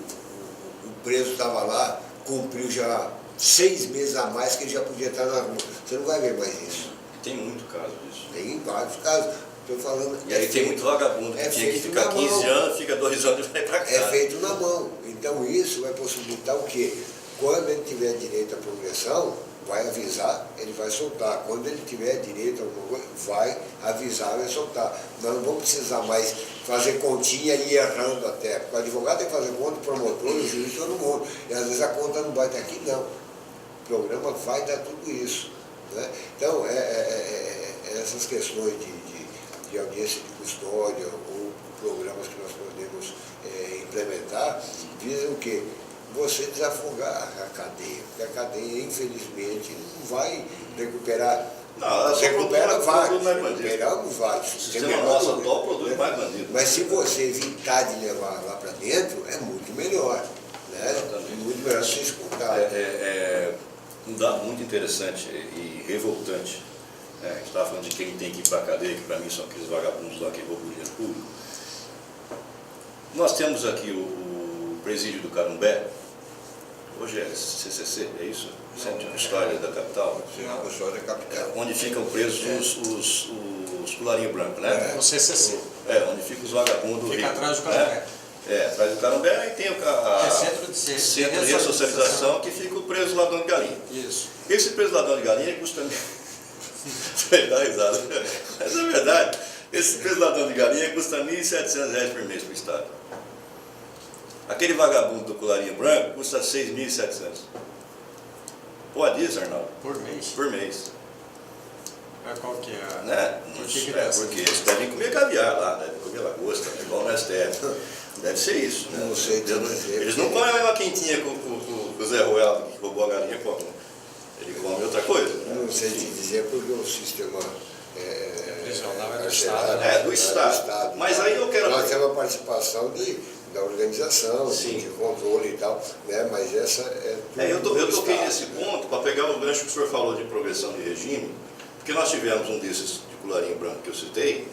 preso estava lá, cumpriu já 6 meses a mais que ele já podia estar na rua. Você não vai ver mais isso. Tem muito caso disso. Tem vários casos. Estou falando. E aí tem muito vagabundo que tinha que ficar 15 anos, fica 2 anos e vai para casa. É feito na mão. Então isso vai possibilitar o quê? Quando ele tiver direito à progressão, vai avisar, ele vai soltar. Quando ele tiver direito a alguma coisa, vai avisar, vai soltar. Nós não vamos precisar mais fazer continha e ir errando até. Porque o advogado tem que fazer conta, o promotor, o juiz, todo mundo. E às vezes a conta não vai até aqui, não. O programa vai dar tudo isso. Né? Então, essas questões de audiência de custódia ou programas que nós podemos implementar, visam o quê? Você desafogar a cadeia, porque a cadeia, infelizmente, não vai recuperar. Não, recupera vários, recuperamos vários. O sistema nosso atual produz mais bandido. Mas se você evitar de levar lá para dentro, é muito melhor. Né? Muito melhor se escutar. Um dado muito interessante e revoltante. A gente estava falando de quem tem que ir para a cadeia, que para mim são aqueles vagabundos lá que roubam o dinheiro público. Nós temos aqui o presídio do Carumbé, hoje é CCC, é isso? Centro de Custódia da Capital. Centro de Custódia da Capital. Onde ficam presos os colarinhos brancos, né? O CCC. Onde ficam os vagabundos. Fica atrás do Carumbé. Atrás do Carumbé, e tem centro de ressocialização que fica o preso ladrão de galinha. Isso. Esse preso ladrão de galinha custa... Você dá risada. Mas é verdade. Esse preso ladrão de galinha custa R$ 1.700 por mês para o Estado. Aquele vagabundo do colarinho branco custa R$ 6.700. Pode isso, Arnaldo? Por mês? Por mês. Qual que é? Né? Porque eles devem comer caviar lá, devem comer lagosta, igual no STF. Deve ser isso. Né? Não sei eles não comem a mesma quentinha com o Zé Royal que roubou a galinha, come. Ele come outra coisa. Né? Não sei te dizer porque o sistema prisional é do Estado. É do Estado. Mas aí eu quero... Nós temos a participação da organização, de controle e tal, né? Mas essa é tudo eu toquei nesse ponto para pegar o gancho que o senhor falou de progressão de regime, porque nós tivemos um desses de colarinho branco que eu citei,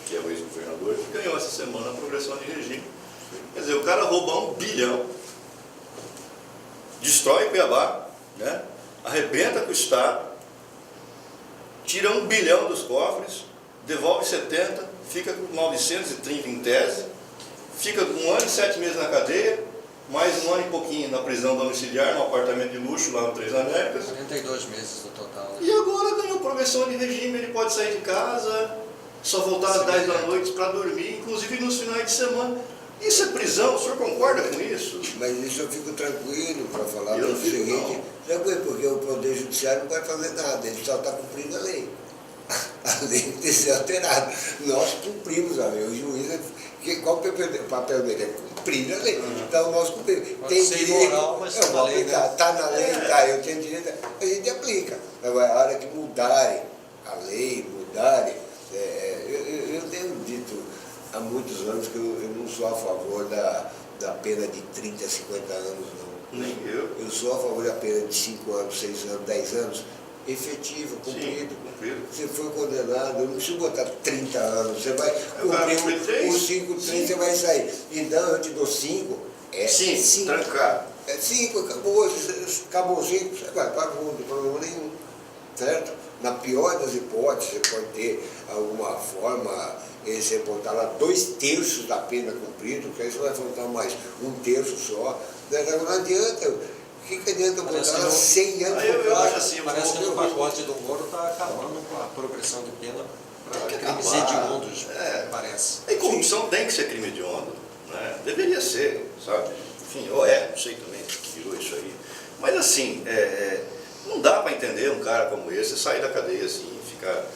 que é o ex-governador, que ganhou essa semana a progressão de regime. Quer dizer, o cara rouba 1 bilhão, destrói Cuiabá, né? Arrebenta com o Estado, tira 1 bilhão dos cofres, devolve 70, fica com 930 em tese, fica com 1 ano e 7 meses na cadeia, mais 1 ano e pouquinho na prisão domiciliar, no apartamento de luxo lá no Três Américas. 42 meses no total. Né? E agora ganhou progressão de regime, ele pode sair de casa, só voltar às 10 da noite para dormir, inclusive nos finais de semana. Isso é prisão, o senhor concorda com isso? Mas isso eu fico tranquilo para falar Eu o não fico, seguinte, não. tranquilo, porque o Poder Judiciário não vai fazer nada, ele só está cumprindo a lei. A lei tem que ser alterada. Nós cumprimos a lei, o juiz, qual o papel dele? É cumprir a lei. Então nós cumprimos. Tem direito, moral, mas eu vou aplicar, está na lei, tá, eu tenho direito, a gente aplica. Agora, a hora que mudarem a lei, eu tenho dito há muitos anos que eu não sou a favor da pena de 30, 50 anos, não. Nem eu. Eu sou a favor da pena de 5 anos, 6 anos, 10 anos, efetivo, cumprido. Sim, cumprido. Você foi condenado, eu não preciso botar 30 anos, você vai cumprir os 5, 30, você vai sair. Então eu te dou 5, é 5. Trancar. É 5, acabou 5, você vai para o fundo, problema nenhum. certo? Na pior das hipóteses, você pode ter alguma forma, você botar lá 2/3 da pena cumprida, porque aí você vai faltar mais 1/3 só. Não adianta, o que adianta botar 100 anos? Eu acho assim, parece que o pacote do Moro está acabando com a progressão de pena para crimes hediondos, parece. E corrupção tem que ser crime hediondo, né? Deveria ser, sabe? Enfim, ou não sei também que virou isso aí. Mas assim, não dá para entender um cara como esse sair da cadeia assim, ficar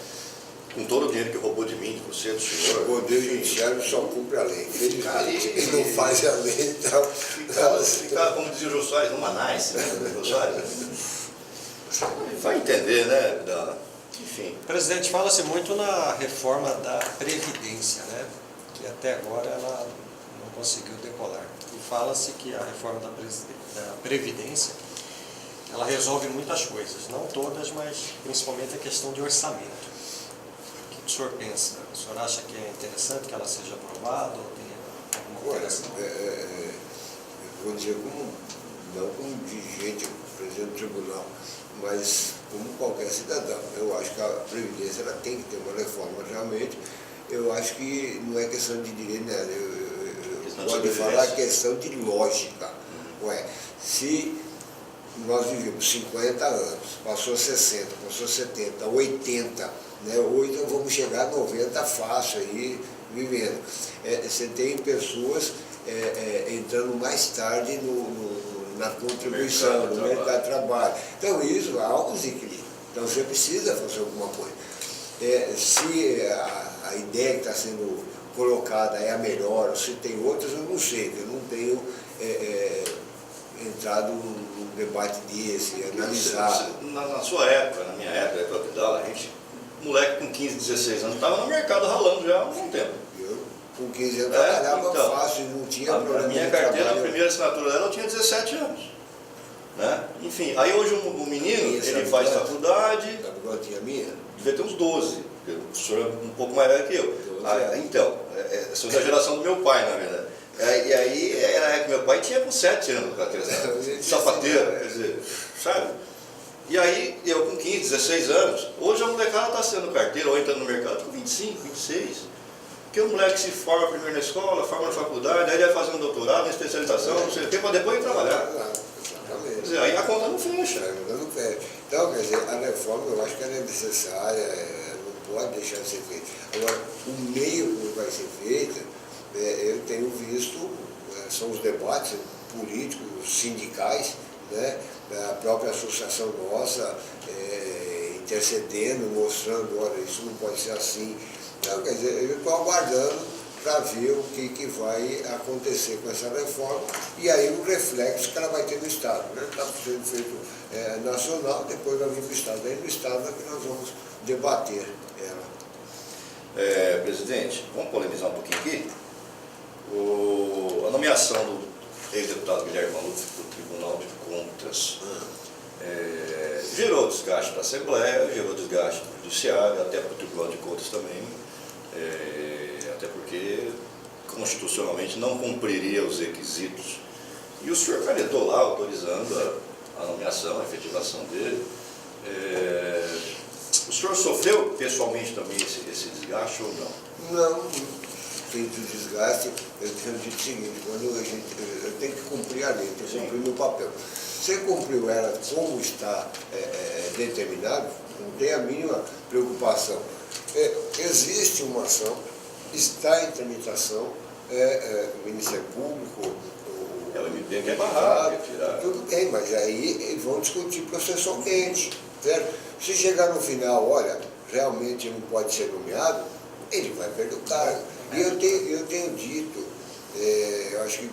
com todo o dinheiro que roubou de mim, de você, do senhor. O poder judiciário só cumpre a lei. Ele não faz a lei, então. Ficar, como dizia o Jô Soares, numa nice, né? Jô Soares. Vai entender, né? Enfim. Presidente, fala-se muito na reforma da Previdência, né? Que até agora ela não conseguiu decolar. E fala-se que a reforma da Previdência ela resolve muitas coisas, não todas, mas principalmente a questão de orçamento. O que o senhor pensa? O senhor acha que é interessante que ela seja aprovada ou tem alguma alteração? Vou dizer não como dirigente, presidente do tribunal, mas como qualquer cidadão. Eu acho que a Previdência ela tem que ter uma reforma realmente. Eu acho que não é questão de direito, né? Eu pode falar questão de lógica. Se nós vivemos 50 anos, passou 60, passou 70, 80, né? Hoje nós vamos chegar a 90 fácil aí, vivendo. Você tem pessoas entrando mais tarde na contribuição, no mercado de trabalho. Então isso há um desequilíbrio. Então você precisa fazer alguma coisa. Se a ideia que está sendo colocada é a melhor, ou se tem outras, eu não sei, eu não tenho entrado num debate desse, analisado. Na sua época, na minha época, a gente, moleque com 15, 16 anos, estava no mercado ralando já há algum tempo. Eu, com 15 anos, trabalhava fácil, não tinha problema. A minha carteira, a primeira assinatura dela, eu tinha 17 anos. Né? Enfim, aí hoje o menino, ele faz faculdade. Sabe qual tinha a minha? Devia ter uns 12, porque o senhor é um pouco mais velho que eu. Então, sou da geração do meu pai, na verdade. E aí, meu pai tinha com 7 anos carteira sapateiro, quer dizer, sabe? E aí, eu com 15, 16 anos, hoje a molecada está sendo carteira ou entrando no mercado com 25, 26. Porque o moleque se forma primeiro na escola, forma na faculdade, aí ele vai fazer um doutorado, uma especialização, não sei o quê, para depois ir trabalhar. Quer dizer, aí a conta não fecha. Então, quer dizer, a reforma eu acho que ela é necessária, não pode deixar de ser feita. Agora, o meio como vai ser feita, eu tenho visto, são os debates políticos, sindicais, né, a própria associação nossa intercedendo, mostrando, olha, isso não pode ser assim. Então, quer dizer, eu estou aguardando para ver o que vai acontecer com essa reforma e aí o reflexo que ela vai ter no Estado. Está sendo feito nacional, depois vai vir para o Estado. Aí no Estado é que nós vamos debater ela. Presidente, vamos polemizar um pouquinho aqui? A nomeação do ex-deputado Guilherme Maluf para o Tribunal de Contas gerou desgaste para a Assembleia, gerou desgaste para o Judiciário, até para o Tribunal de Contas também, até porque constitucionalmente não cumpriria os requisitos. E o senhor canetou lá autorizando a nomeação, a efetivação dele. O senhor sofreu pessoalmente também esse desgaste ou não? Não. Tem desgaste, eu tenho dito o seguinte, quando eu tenho que cumprir a lei, tenho que cumprir o meu papel. Se cumpriu ela como está determinado, não tem a mínima preocupação. Existe uma ação, está em tramitação, o Ministério Público, o MP quer barrar, tudo bem, mas aí vão discutir processualmente, certo? Se chegar no final, olha, realmente não pode ser nomeado, ele vai perder o cargo. E eu tenho dito, eu acho que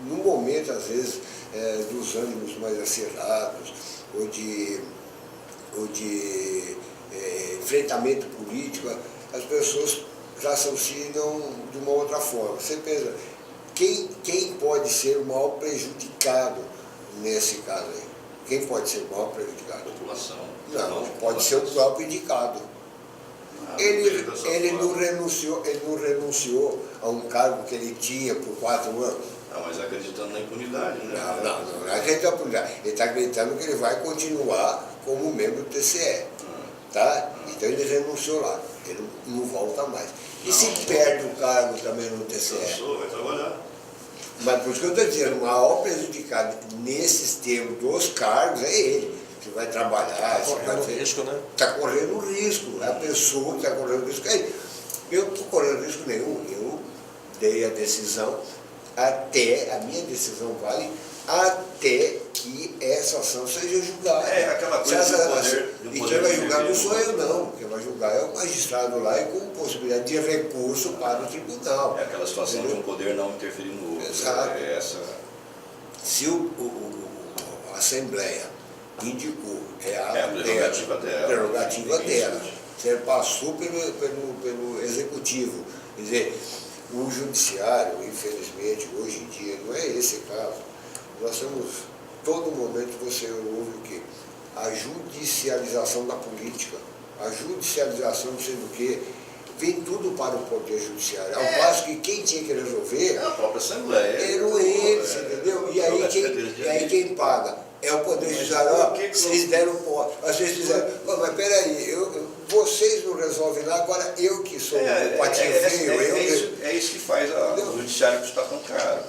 no momento, às vezes, dos ânimos mais acirrados, ou de enfrentamento político, as pessoas raciocinam de uma outra forma. Você pensa, quem pode ser o maior prejudicado nesse caso aí? Quem pode ser o maior prejudicado? A população. Não, pode ser o próprio indicado. Ele não renunciou a um cargo que ele tinha por 4 anos. Ah, mas acreditando na impunidade, né? Não é acreditar na impunidade. Ele está acreditando que ele vai continuar como membro do TCE. Tá? Então ele renunciou lá, ele não volta mais. E se perde o cargo também no TCE? Vai trabalhar. Mas por isso que eu estou dizendo, o maior prejudicado nesses termos dos cargos é ele. Que vai trabalhar, Está correndo risco, né? Está correndo risco, é a pessoa que está correndo risco. Eu não estou correndo risco nenhum, eu dei a decisão até, a minha decisão vale até que essa ação seja julgada. É aquela coisa e quem vai julgar não sou eu não, quem vai julgar é o magistrado lá e com possibilidade de recurso para o tribunal. É aquela situação entendeu? de um poder não interferir no outro. Exato. É essa. Se a Assembleia indicou, é a prerrogativa dela. Prerrogativa dela. Você passou pelo Executivo. Quer dizer, o Judiciário, infelizmente, hoje em dia, não é esse caso. Nós temos, todo momento você ouve o quê? A judicialização da política, a judicialização não sei do quê. Vem tudo para o Poder Judiciário. Ao passo que quem tinha que resolver É a própria Assembleia. eram eles, entendeu? E aí quem paga? É o Poder Judiciário. Vocês deram posse. Vocês fizeram. Mas peraí, vocês não resolvem lá, agora eu que sou o patinho feio. É isso que faz o Judiciário custar tão caro.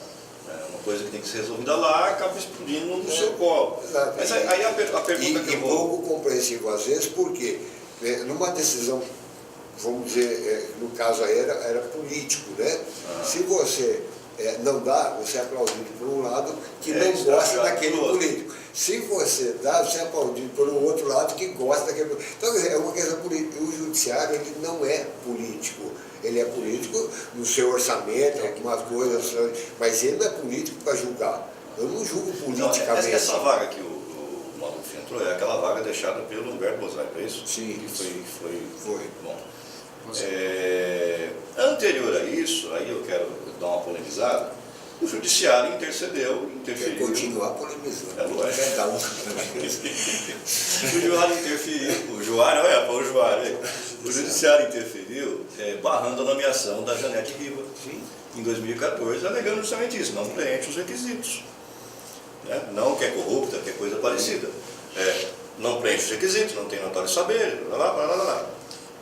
É uma coisa que tem que ser resolvida lá, acaba explodindo no seu colo. Exato. Mas aí a pergunta que eu vou... pouco compreensivo às vezes, porque numa decisão, vamos dizer, no caso aí era político, né? Se você não dá, você é aplaudido por um lado que não gosta daquele político. Se você dá, você é aplaudido por um outro lado que gosta daquele político. Então, quer dizer, é uma questão política. O judiciário ele não é político. Ele é político no seu orçamento, algumas coisas, mas ele não é político para julgar. Eu não julgo politicamente. Essa vaga que o Maluf entrou é aquela vaga deixada pelo Humberto Mosaico, é isso? Sim. Que foi. Bom. É. Anterior a isso, aí eu quero dar uma polemizada, o Judiciário interferiu. Quer continuar polemizando. É lógico. Quer dar um... O Juário, o Judiciário interferiu barrando a nomeação da Janete Riva, em 2014, alegando justamente isso, não preenche os requisitos. Né? Não que é corrupta, que é coisa parecida. Não preenche os requisitos, não tem notório saber, lá.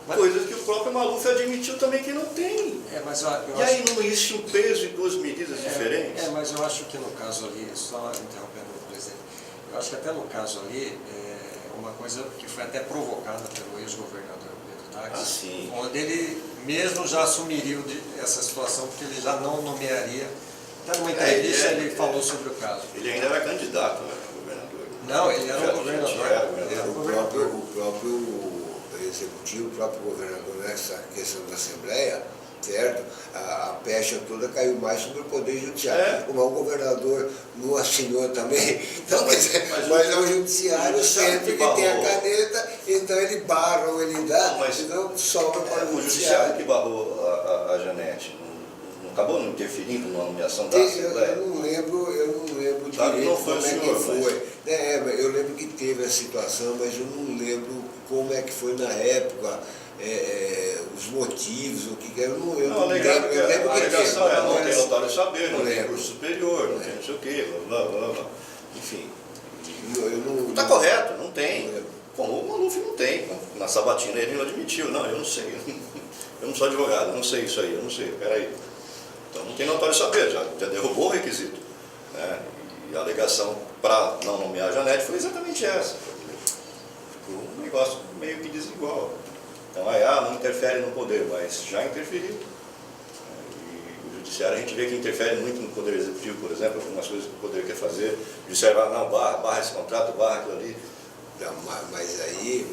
Coisas que o próprio Maluf admitiu também que não tem. Aí não existe um peso e duas medidas diferentes? Mas eu acho que no caso ali, só interrompendo o presidente, eu acho que até no caso ali, uma coisa que foi até provocada pelo ex-governador Pedro Táxi, onde ele mesmo já assumiria essa situação, porque ele já não nomearia. Até numa entrevista ele falou sobre o caso. Ele ainda era candidato, né, governador. Não, ele era o governador. O próprio Executivo, o próprio governador nessa questão da Assembleia, certo? A pecha toda caiu mais sobre o Poder Judiciário. Como o governador não assinou também. Então, mas é o Judiciário sempre que tem a caneta, então ele barra ou ele dá, então sobra para o Judiciário. Que barrou a Janete. Não acabou não interferindo na nomeação da Assembleia? Eu não lembro direito como é que foi. Eu lembro que teve a situação, mas eu não lembro como é que foi na época, os motivos, o que era. Eu não lembro. A alegação não tem notório saber, não tem curso superior, não tem não sei o quê, blá. Enfim. Está correto, não tem. Como o Maluf não tem. Na sabatina ele não admitiu. Não, eu não sei. Eu não sou advogado, eu não sei isso aí, eu não sei. Peraí. Então não tem notório saber, já derrubou o requisito. Né? E a alegação para não nomear a Janete foi exatamente essa. Ficou um negócio meio que desigual. Então, não interfere no poder, mas já interferiu. E o Judiciário, a gente vê que interfere muito no Poder Executivo, por exemplo, algumas coisas que o Poder quer fazer. O Judiciário barra esse contrato, barra aquilo ali. Não, mas aí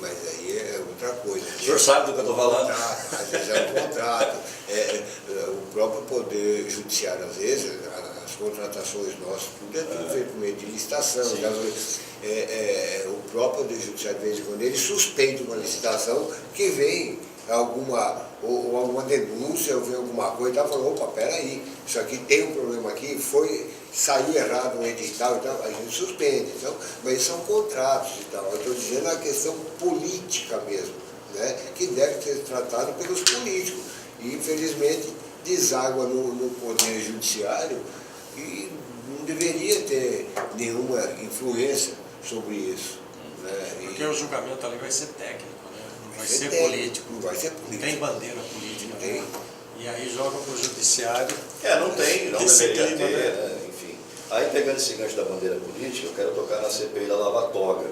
é outra coisa. O senhor sabe do que eu estou falando? Às vezes é um contrato. O próprio Poder Judiciário, às vezes, as contratações nossas, tudo é tudo feito por meio de licitação. O próprio Poder Judiciário, de vez em quando, ele suspende uma licitação que vem alguma denúncia, ou vem alguma coisa, e tá falando, opa, peraí, isso aqui tem um problema aqui, saiu errado um edital e tal, a gente suspende. Então, mas são contratos e tal. Eu estou dizendo a questão política mesmo, né, que deve ser tratada pelos políticos. E, infelizmente, deságua no Poder Judiciário E não deveria ter nenhuma influência sobre isso. Né? Porque o julgamento ali vai ser técnico, né? Não vai ser técnico, político. não vai ser político. Não tem bandeira política. Não tem. Né? E aí joga para o judiciário. Não tem, não deveria ter, clima, né? Enfim. Aí pegando esse gancho da bandeira política, eu quero tocar na CPI da Lava Toga,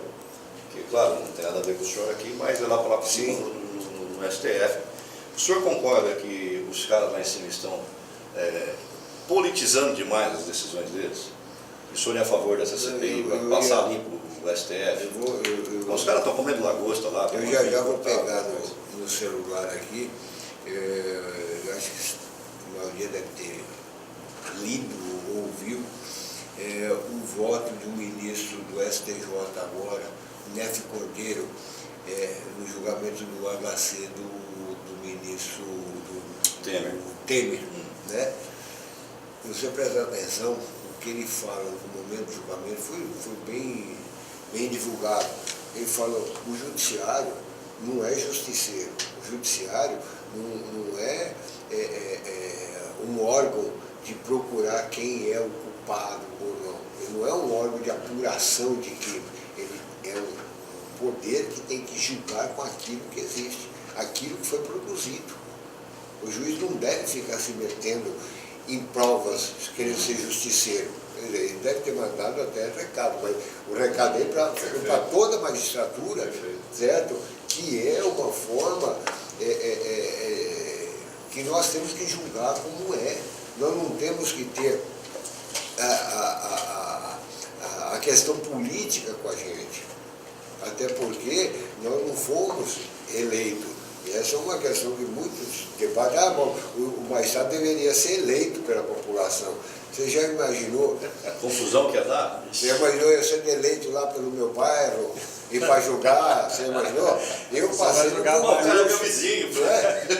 que claro, não tem nada a ver com o senhor aqui, mas é lá para cima no STF. O senhor concorda que os caras lá em cima estão politizando demais as decisões deles? E o senhor é a favor dessa CPI para passar limpo o STF? Os caras estão comendo lagosta lá. Eu já vou pegar no celular aqui. Eu acho que a maioria deve ter lido ou ouviu o voto de um ministro do STJ agora, Nefe Cordeiro, no julgamento do HC do ministro Temer. Né? Se você prestar atenção, o que ele fala no momento do julgamento foi bem divulgado. Ele falou: o judiciário não é justiceiro, o judiciário não é um órgão de procurar quem é o culpado ou não. Ele não é um órgão de apuração de crime. Ele é um poder que tem que julgar com aquilo que existe, aquilo que foi produzido. O juiz não deve ficar se metendo em provas, querendo ser justiceiro. Ele deve ter mandado até recado, mas o recado é para toda a magistratura, certo? Que é uma forma que nós temos que julgar como é. Nós não temos que ter a questão política com a gente, até porque nós não fomos eleitos. E essa é uma questão que muitos debatem. Bom, o magistrado deveria ser eleito pela população. Você já imaginou? A confusão que ia dar? Você já imaginou eu sendo eleito lá pelo meu bairro e para julgar? Você imaginou? Eu passei no concurso.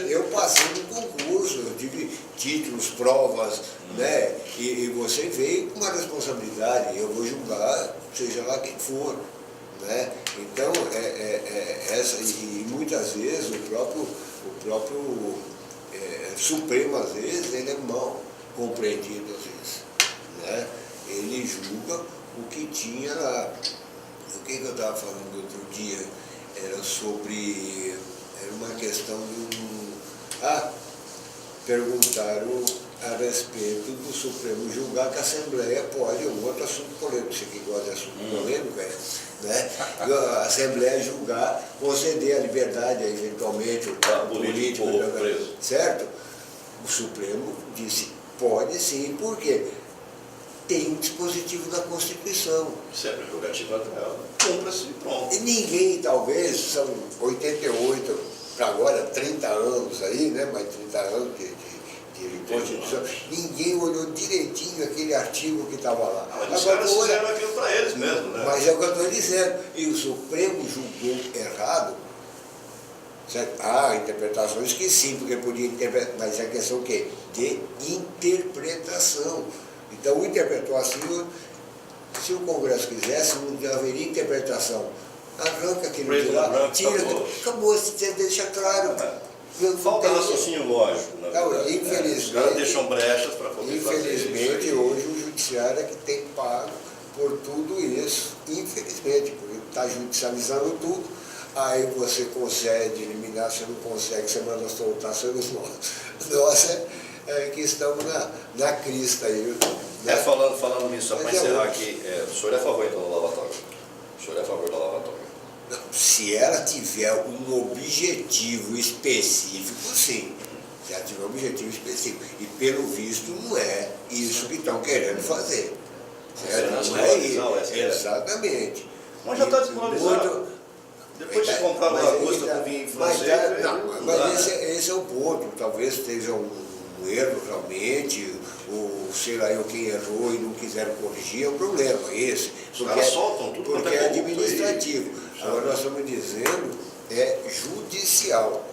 Eu passei no concurso, eu tive títulos, provas, né? E você veio com uma responsabilidade. Eu vou julgar, seja lá quem for. Né? Então, e muitas vezes o próprio Supremo, às vezes, ele é mal compreendido, às vezes. Né? Ele julga o que tinha lá. O que eu estava falando outro dia? Era uma questão de perguntaram a respeito do Supremo julgar que a Assembleia pode, um outro assunto polêmico, você que gosta de assunto polêmico, né? A Assembleia julgar, conceder a liberdade, eventualmente, ao político, certo? O Supremo disse, pode sim, por quê? Tem um dispositivo da Constituição. Isso é prerrogativa dela, cumpra-se e pronto. E ninguém, talvez, são 88, para agora 30 anos aí, né? Mais 30 anos de Constituição, ninguém olhou direitinho aquele artigo que estava lá. Mas os caras fizeram aquilo para eles mesmo, né? Mas é o que eu estou dizendo. E o Supremo julgou errado. Certo? Há interpretações que sim, porque podia interpretar, mas é questão o quê? De interpretação. Então, interpretou assim, se o Congresso quisesse, não haveria interpretação. Arranca aquele de lá, tira, acabou, você deixa claro. Falta raciocínio lógico, na verdade. Infelizmente, os caras deixam brechas para poder fazer isso. Infelizmente, hoje o judiciário é que tem pago por tudo isso. Infelizmente, porque está judicializando tudo. Aí você concede eliminar, você não consegue, você manda soltar, você não. Nós que estamos na crista aí. Né? Falando nisso, só para encerrar aqui, o senhor é a favor então da Lava Toga? O senhor é a favor da Lava Toga? Se ela tiver um objetivo específico, sim. Se ela tiver um objetivo específico. E pelo visto não é isso que estão querendo fazer. Certo? Não é isso. Exatamente. Mas já está desmoralizado. Depois de comprar uma lagosta com vinho francês. Mas esse é o ponto. Talvez esteja um erro realmente, ou sei lá eu quem errou e não quiseram corrigir, é um problema esse. Os caras soltam tudo porque é administrativo. Agora nós estamos dizendo judicial.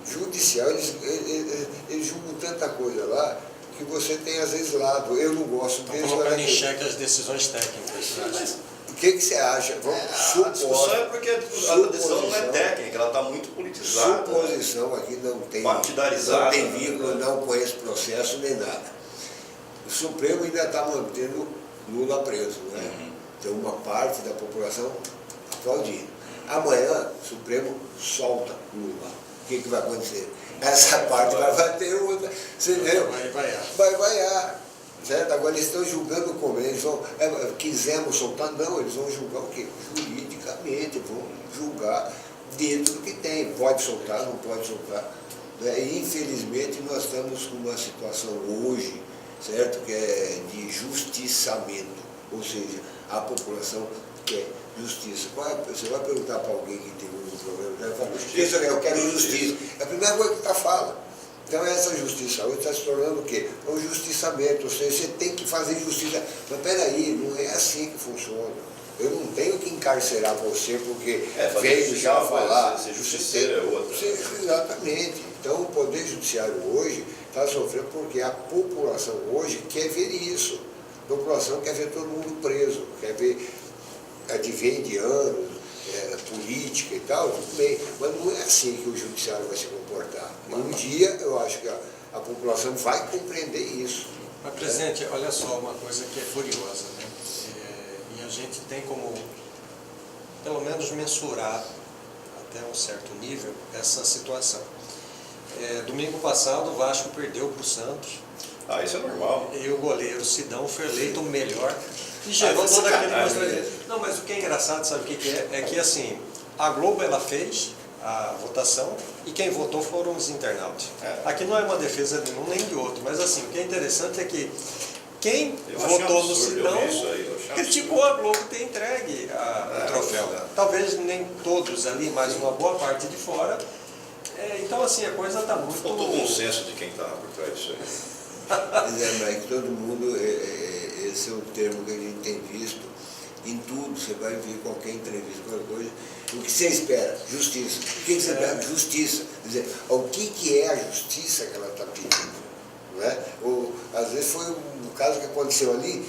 Judicial, eles julgam tanta coisa lá que você tem às vezes lado. Eu não gosto deles. Estão colocando em xeque as decisões técnicas. O que você acha? A discussão é porque a decisão não é técnica, ela está muito politizada. Suposição aqui não tem. Partidarizada. Não tem vírgula, não conheço processo nem nada. o Supremo ainda está mantendo Lula preso, né? Então uma parte da população aplaudindo. Amanhã o Supremo solta Lula. O que vai acontecer? Essa parte vai bater outra, você entendeu? Vai vaiar. Certo? Agora eles estão julgando como? Eles vão, quisemos soltar? Não, eles vão julgar o quê? Juridicamente, vão julgar dentro do que tem. Pode soltar, não pode soltar. Né? E, infelizmente, nós estamos com uma situação hoje, certo? Que é de justiçamento, ou seja, a população quer justiça. Você vai perguntar para alguém que tem um problema, vai falar, eu quero justiça. É a primeira coisa que está falando. Então essa justiça hoje está se tornando o quê? É um justiçamento, ou seja, você tem que fazer justiça. Mas peraí, não é assim que funciona. Eu não tenho que encarcerar você porque veio já falar. Ser justiceiro é outra. Exatamente. Então o Poder Judiciário hoje está sofrendo porque a população hoje quer ver isso. A população quer ver todo mundo preso, quer ver advém de anos, política e tal, tudo bem, mas não é assim que o judiciário vai se comportar. Um dia eu acho que a população vai compreender isso. Mas, presidente, olha só uma coisa que é curiosa, né? E a gente tem como, pelo menos, mensurar até um certo nível essa situação. Domingo passado o Vasco perdeu para o Santos. Ah, isso é normal. E o goleiro Sidão foi eleito o melhor. E gerou todo aquele constrangimento. Não, mas o que é engraçado, sabe o que é? É que assim, a Globo ela fez a votação e quem votou foram os internautas. Aqui não é uma defesa de um nem de outro, mas assim, o que é interessante é que quem votou no Sidão criticou a Globo ter entregue o troféu. Talvez nem todos ali, mas uma boa parte de fora. Então assim, a coisa está muito... Faltou bom senso de quem estava por trás disso aí. Mas todo mundo, esse é o termo que a gente tem visto em tudo, você vai ver qualquer entrevista, qualquer coisa, o que você espera? Justiça. O que você espera? Justiça. Quer dizer, o que é a justiça que ela está pedindo? Não é? Às vezes foi um caso que aconteceu ali,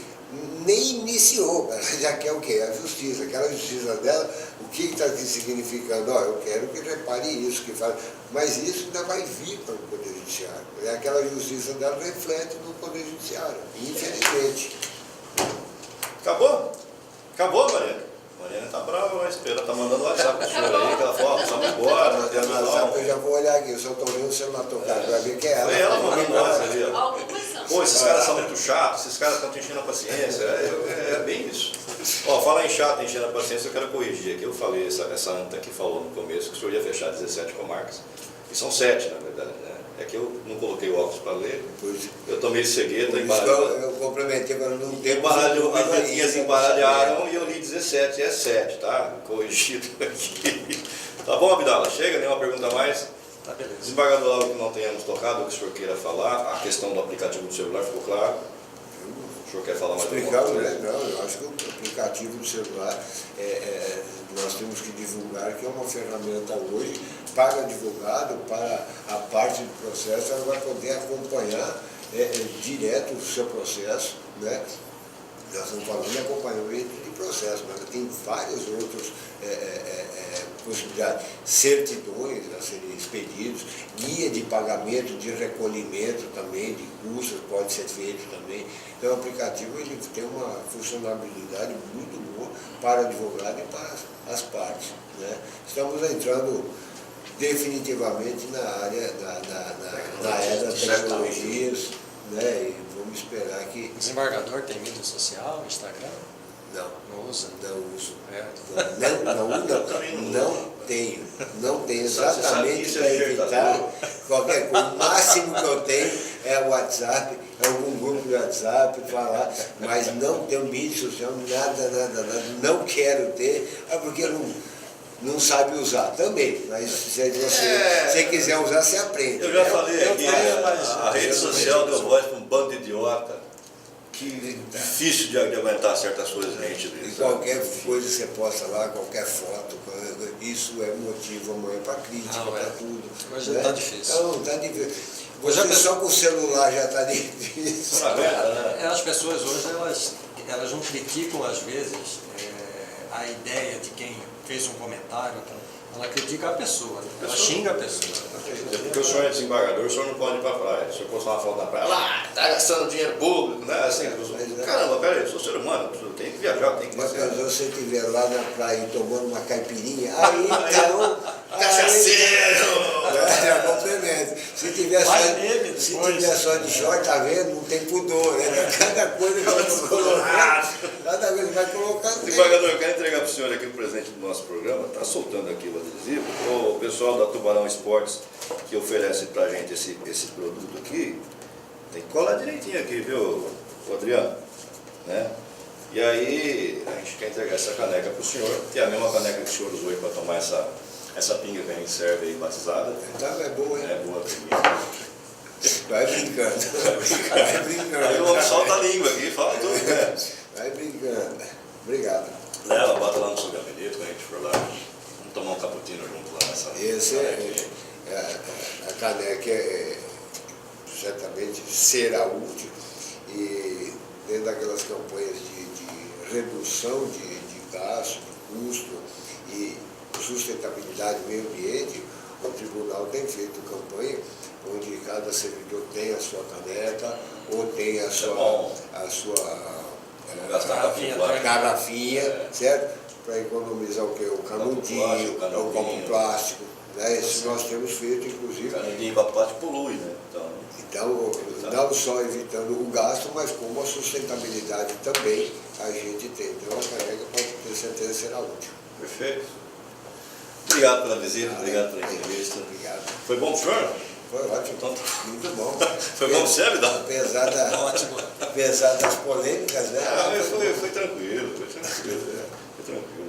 nem iniciou, ela já quer o quê? A justiça. Aquela justiça dela, o que está significando? Eu quero que repare isso, que faz. Mas isso ainda vai vir para o Poder Judiciário. Aquela justiça dela reflete no Poder Judiciário, infelizmente. Acabou? Acabou, Mariana? Mariana está brava, mas ela está mandando WhatsApp para o senhor aí, que ela falou, precisamos ir embora. Eu já vou olhar aqui, eu só estou vendo o celular tocar para ver que é ela. Foi ela mandando WhatsApp ali, ó. Pô, esses caras são muito chatos, esses caras estão te enchendo a paciência. É bem isso. Ó, falar em chato, enchendo a paciência, eu quero corrigir aqui. Eu falei, essa anta que falou no começo, que o senhor ia fechar 17 comarcas. E são 7, na verdade, né? É que eu não coloquei o óculos para ler. Eu tomei cegueta, embaralhou. Eu complementei, mas não tem. As letrinhas embaralharam e eu li 17, é 7, tá? Corrigido aqui. Tá bom, Abdala? Chega, nenhuma pergunta a mais? Tá, beleza. Desembargador, algo que não tenhamos tocado, o que o senhor queira falar, a questão do aplicativo do celular ficou claro? O senhor quer falar mais alguma coisa? Não, eu acho que o aplicativo do celular, nós temos que divulgar que é uma ferramenta hoje para advogado, para a parte do processo, ela vai poder acompanhar direto o seu processo, né? Nós estamos falando de acompanhamento de processo, mas tem várias outras possibilidades, certidões a serem expedidos, guia de pagamento, de recolhimento também, de custos pode ser feito também. Então o aplicativo ele tem uma funcionalidade muito boa para o advogado e para as partes, né? Estamos entrando definitivamente na área, na era das tecnologias, né? E vamos esperar que... O desembargador tem mídia social, Instagram? Não usa? Não uso. Não tenho. Não tenho exatamente para evitar qualquer coisa. O máximo que eu tenho é o WhatsApp, algum grupo de WhatsApp, falar, mas não tenho mídia social, nada. Não quero ter, porque não sabe usar também, mas se você quiser usar, você aprende. Eu já falei aqui, a rede social deu voz para um bando de idiota. Que difícil de aguentar certas coisas que a gente vê. E qualquer coisa que você posta lá, qualquer foto, isso é motivo amanhã para crítica, para tudo. Hoje está difícil. Então, está difícil. Você só com o celular já está difícil. As pessoas hoje, elas não criticam às vezes a ideia de quem fez um comentário, Ela critica a pessoa, né? Ela xinga a pessoa. É porque o senhor é desembargador, o senhor não pode ir pra praia. Se eu postar uma foto na praia, lá, tá gastando dinheiro público, né? Assim, caramba, peraí, eu sou ser humano, eu tenho que viajar, tenho que Mas passear. se você estiver lá na praia tomando uma caipirinha, aí então. Cachaceiro! Já complemento. Se tiver só de short, tá vendo? Não tem pudor, né? Cada coisa que vai colocar. Cada vez vai colocar. Desembargador, eu quero entregar para o senhor aqui o presente do nosso programa. Está soltando aqui o adesivo. O pessoal da Tubarão Esportes que oferece para a gente esse produto aqui, tem que colar direitinho aqui, viu, Adriano? Né? E aí, a gente quer entregar essa caneca para o senhor, que é a mesma caneca que o senhor usou aí para tomar essa pinga que a gente serve aí batizada. Então é boa, hein? É boa a pinga. Vai brincando. Vai brincando. Aí o homem solta a língua aqui e fala tudo, né? Vai brincando. Obrigado. Leva, bota lá no seu gabinete quando a gente for lá. Vamos tomar um cappuccino junto lá nessa. Esse a caneca certamente será útil e dentro daquelas campanhas de redução de gasto, de custo e sustentabilidade do meio ambiente, o tribunal tem feito campanha onde cada servidor tem a sua caneca ou tem a sua garrafinha, certo? Para economizar o que? O canudinho, o copo plástico. Né? Isso nós temos feito, inclusive. Canudinho e copo plástico polui, né? Então, não só evitando o gasto, mas como a sustentabilidade também a gente tem. Então, a caneca pode ter certeza será útil. Perfeito. Obrigado pela visita, obrigado pela entrevista. Obrigado. Foi bom pro senhor? Foi ótimo. Então, Muito bom. foi bom pro você, Vidal? Apesar das polêmicas, né? Foi tranquilo, foi tranquilo.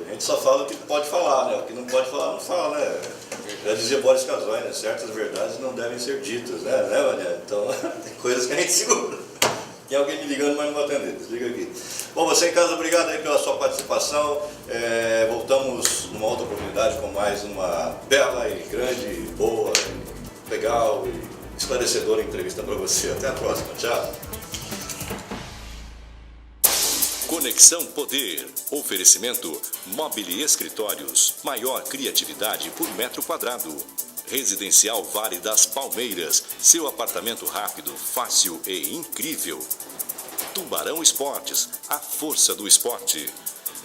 A gente só fala o que pode falar, né? O que não pode falar, não fala, né? Já dizia Boris Casoy, né? Certas verdades não devem ser ditas, né, Mané? Então, tem coisas que a gente segura. Tem alguém me ligando, mas não vou atender. Desliga aqui. Bom, você em casa, obrigado aí pela sua participação. Voltamos numa outra oportunidade com mais uma bela e grande, boa, legal e esclarecedora entrevista para você. Até a próxima. Tchau. Conexão Poder. Oferecimento Mobile Escritórios. Maior criatividade por metro quadrado. Residencial Vale das Palmeiras. Seu apartamento rápido, fácil e incrível. Tubarão Esportes. A força do esporte.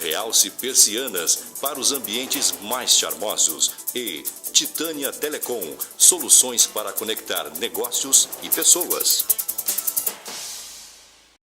Realce Persianas para os ambientes mais charmosos. E Titânia Telecom. Soluções para conectar negócios e pessoas.